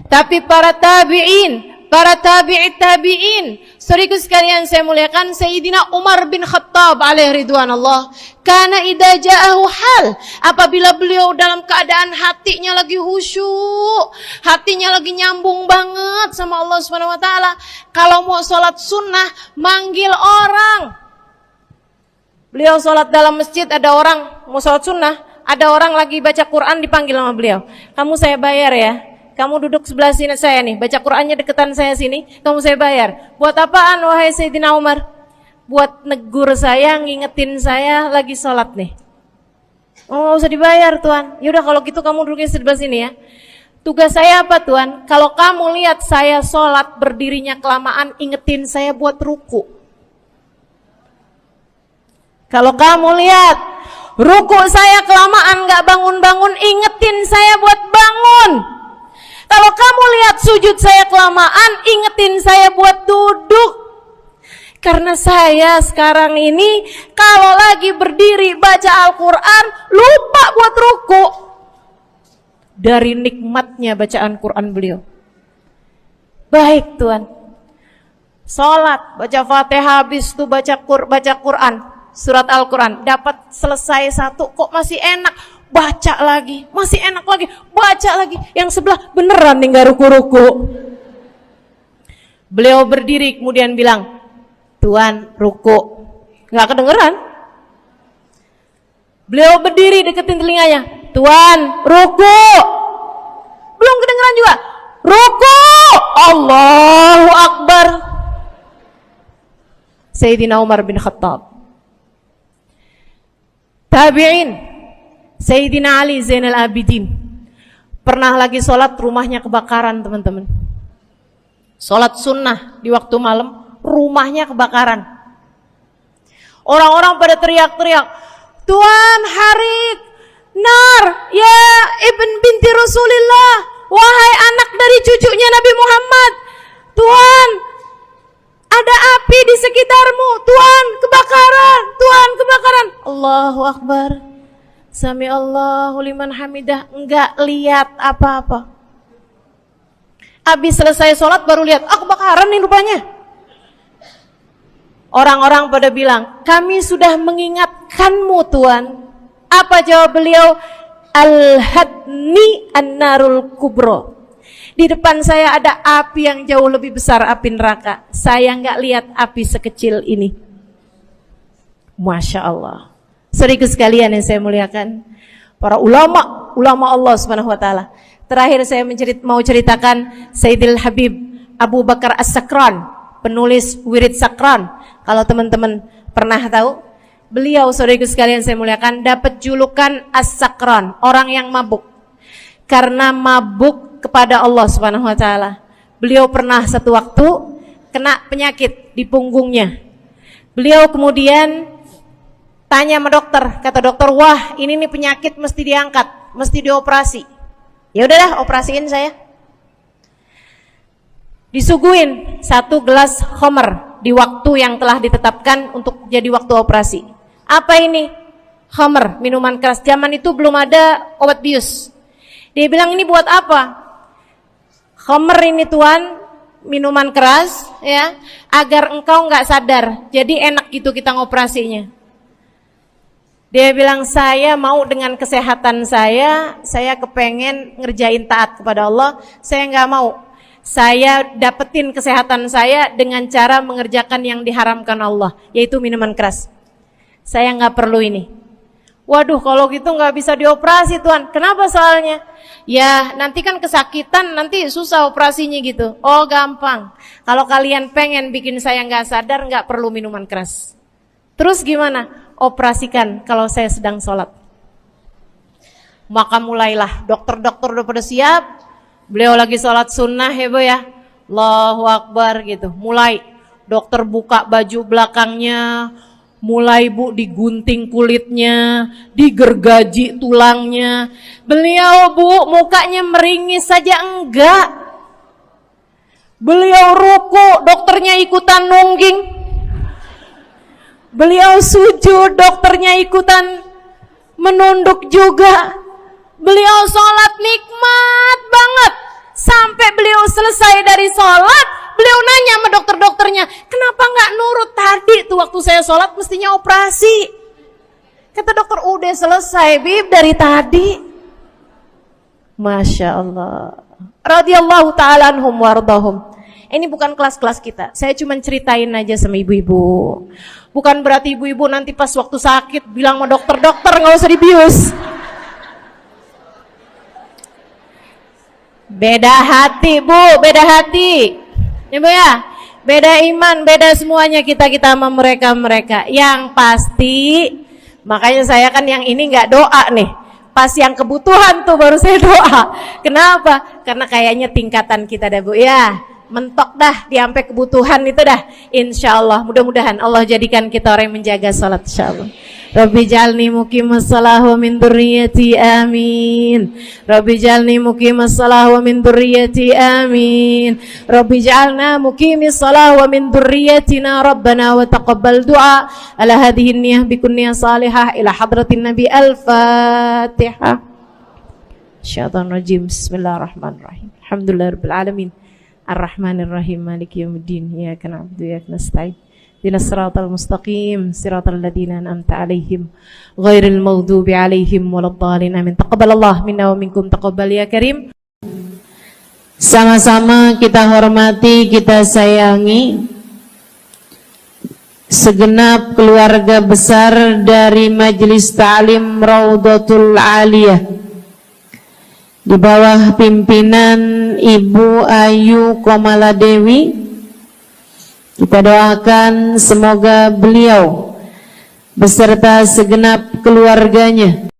tapi para tabi'in, para tabi'it tabi'in. Saudaraku sekalian saya muliakan, Sayyidina Umar bin Khattab alaihi ridwanullah, kana idza ja'ahu hal, apabila beliau dalam keadaan hatinya lagi khusyuk, hatinya lagi nyambung banget sama Allah Subhanahu wa taala, kalau mau salat sunnah manggil orang. Beliau salat dalam masjid, ada orang mau salat sunnah, ada orang lagi baca Quran dipanggil sama beliau. Kamu saya bayar ya. Kamu duduk sebelah sini saya nih, baca Qur'annya deketan saya sini, kamu saya bayar. Buat apaan wahai Sayyidina Umar? Buat negur saya, ngingetin saya lagi sholat nih. Oh, gak usah dibayar Tuan. Yaudah kalau gitu kamu duduknya sebelah sini ya. Tugas saya apa Tuan? Kalau kamu lihat saya sholat berdirinya kelamaan, ingetin saya buat ruku. Kalau kamu lihat ruku saya kelamaan gak bangun-bangun, ingetin saya buat bangun. Kalau kamu lihat sujud saya kelamaan, ingetin saya buat duduk. Karena saya sekarang ini kalau lagi berdiri baca Al-Quran, lupa buat ruku. Dari nikmatnya bacaan Quran beliau. Baik Tuan, sholat, baca Fatihah, habis itu baca Quran, surat Al-Quran, dapat selesai satu, kok masih enak. Baca lagi, masih enak lagi, baca lagi. Yang sebelah beneran nih gak ruku-ruku. Beliau berdiri kemudian bilang, Tuan ruku. Gak kedengeran. Beliau berdiri deketin telinganya, Tuan ruku. Belum kedengeran juga. Ruku. Allahu Akbar. Sayyidina Umar bin Khattab. Tabi'in, Sayyidina Ali Zainal Abidin pernah lagi sholat, rumahnya kebakaran teman-teman. Sholat sunnah di waktu malam, rumahnya kebakaran. Orang-orang pada teriak-teriak, Tuan harik, nar, ya ibn binti Rasulillah, wahai anak dari cucunya Nabi Muhammad. Tuan, ada api di sekitarmu. Tuan, kebakaran. Tuan, kebakaran. Allahu Akbar. Sami Allahu liman hamidah, enggak lihat apa-apa. Habis selesai sholat baru lihat, kebakaran nih rupanya. Orang-orang pada bilang, kami sudah mengingatkanmu Tuan. Apa jawab beliau? Al-hadni an-narul kubro. Di depan saya ada api yang jauh lebih besar, api neraka. Saya enggak lihat api sekecil ini. Masya Allah. Saudaraku sekalian yang saya muliakan, para ulama Allah Subhanahu wa taala. Terakhir saya mau ceritakan Sayyidil Habib Abu Bakar As-Sakran, penulis Wirid Sakran. Kalau teman-teman pernah tahu, beliau saudaraku sekalian saya muliakan dapat julukan As-Sakran, orang yang mabuk. Karena mabuk kepada Allah Subhanahu wa taala. Beliau pernah satu waktu kena penyakit di punggungnya. Beliau kemudian Tanya sama dokter, kata dokter, wah ini nih penyakit mesti diangkat, mesti dioperasi. Ya udah dah, operasiin saya. Disuguhin 1 gelas khamr di waktu yang telah ditetapkan untuk jadi waktu operasi. Apa ini? Khamr, minuman keras. Zaman itu belum ada obat bius. Dia bilang, ini buat apa? Khamr ini tuan, minuman keras, ya, agar engkau nggak sadar. Jadi enak gitu kita ngoperasinya. Dia bilang, saya mau dengan kesehatan saya kepengen ngerjain taat kepada Allah, saya nggak mau. Saya dapetin kesehatan saya dengan cara mengerjakan yang diharamkan Allah, yaitu minuman keras. Saya nggak perlu ini. Waduh, kalau gitu nggak bisa dioperasi tuan. Kenapa soalnya? Ya nanti kan kesakitan, nanti susah operasinya gitu. Oh gampang. Kalau kalian pengen bikin saya nggak sadar, nggak perlu minuman keras. Terus gimana? Operasikan kalau saya sedang sholat. Maka mulailah dokter-dokter udah pada siap. Beliau lagi sholat sunnah ya bu ya, Allahu Akbar gitu. Mulai dokter buka baju belakangnya, mulai bu digunting kulitnya, digergaji tulangnya. Beliau bu mukanya meringis saja enggak. Beliau ruku, dokternya ikutan nungging. Beliau sujud, dokternya ikutan menunduk juga. Beliau sholat nikmat banget. Sampai beliau selesai dari sholat, beliau nanya sama dokter-dokternya, kenapa nggak nurut tadi tuh waktu saya sholat mestinya operasi. Kata dokter, udah selesai bib dari tadi. Masya Allah. Radiyallahu ta'ala anhum wardahum. Ini bukan kelas-kelas kita. Saya cuma ceritain aja sama ibu-ibu. Bukan berarti ibu-ibu nanti pas waktu sakit bilang sama dokter-dokter nggak usah dibius. Beda hati bu, beda hati. Ibu ya, beda iman, beda semuanya kita sama mereka. Yang pasti, makanya saya kan yang ini nggak doa nih. Pas yang kebutuhan tuh baru saya doa. Kenapa? Karena kayaknya tingkatan kita dah bu ya. Mentok dah di sampai kebutuhan itu dah. Insya Allah, mudah-mudahan Allah jadikan kita orang yang menjaga salat insya Allah. Rabbi jalni muqimas salah wa min dzurriyyati amin. Rabbi jalni muqimas salah wa min dzurriyyati amin. Rabbi jalna muqimis salah wa min dzurriyyatina rabbana wa taqabbal du'a ala hadhihi niyyah bi kunniyah salihah ila hadratin nabi al-fatihah. Syaitanir rajim. Bismillahirrahmanirrahim. Alhamdulillahirabbil alamin. Ar-Rahmanir-Rahim. Maliki yaumiddin. Iyyaka na'budu wa iyyaka nasta'in. Ihdinas siratal mustaqim, siratal ladzina an'amta 'alaihim, ghairil maghdubi 'alaihim waladdallin. Amin. Taqabbalallahu minna wa minkum, taqabbal ya karim. Sama-sama kita hormati, kita sayangi segenap keluarga besar dari Majelis Ta'lim Raudhatul Aliyah di bawah pimpinan Ibu Ayu Komaladewi. Kita doakan semoga beliau beserta segenap keluarganya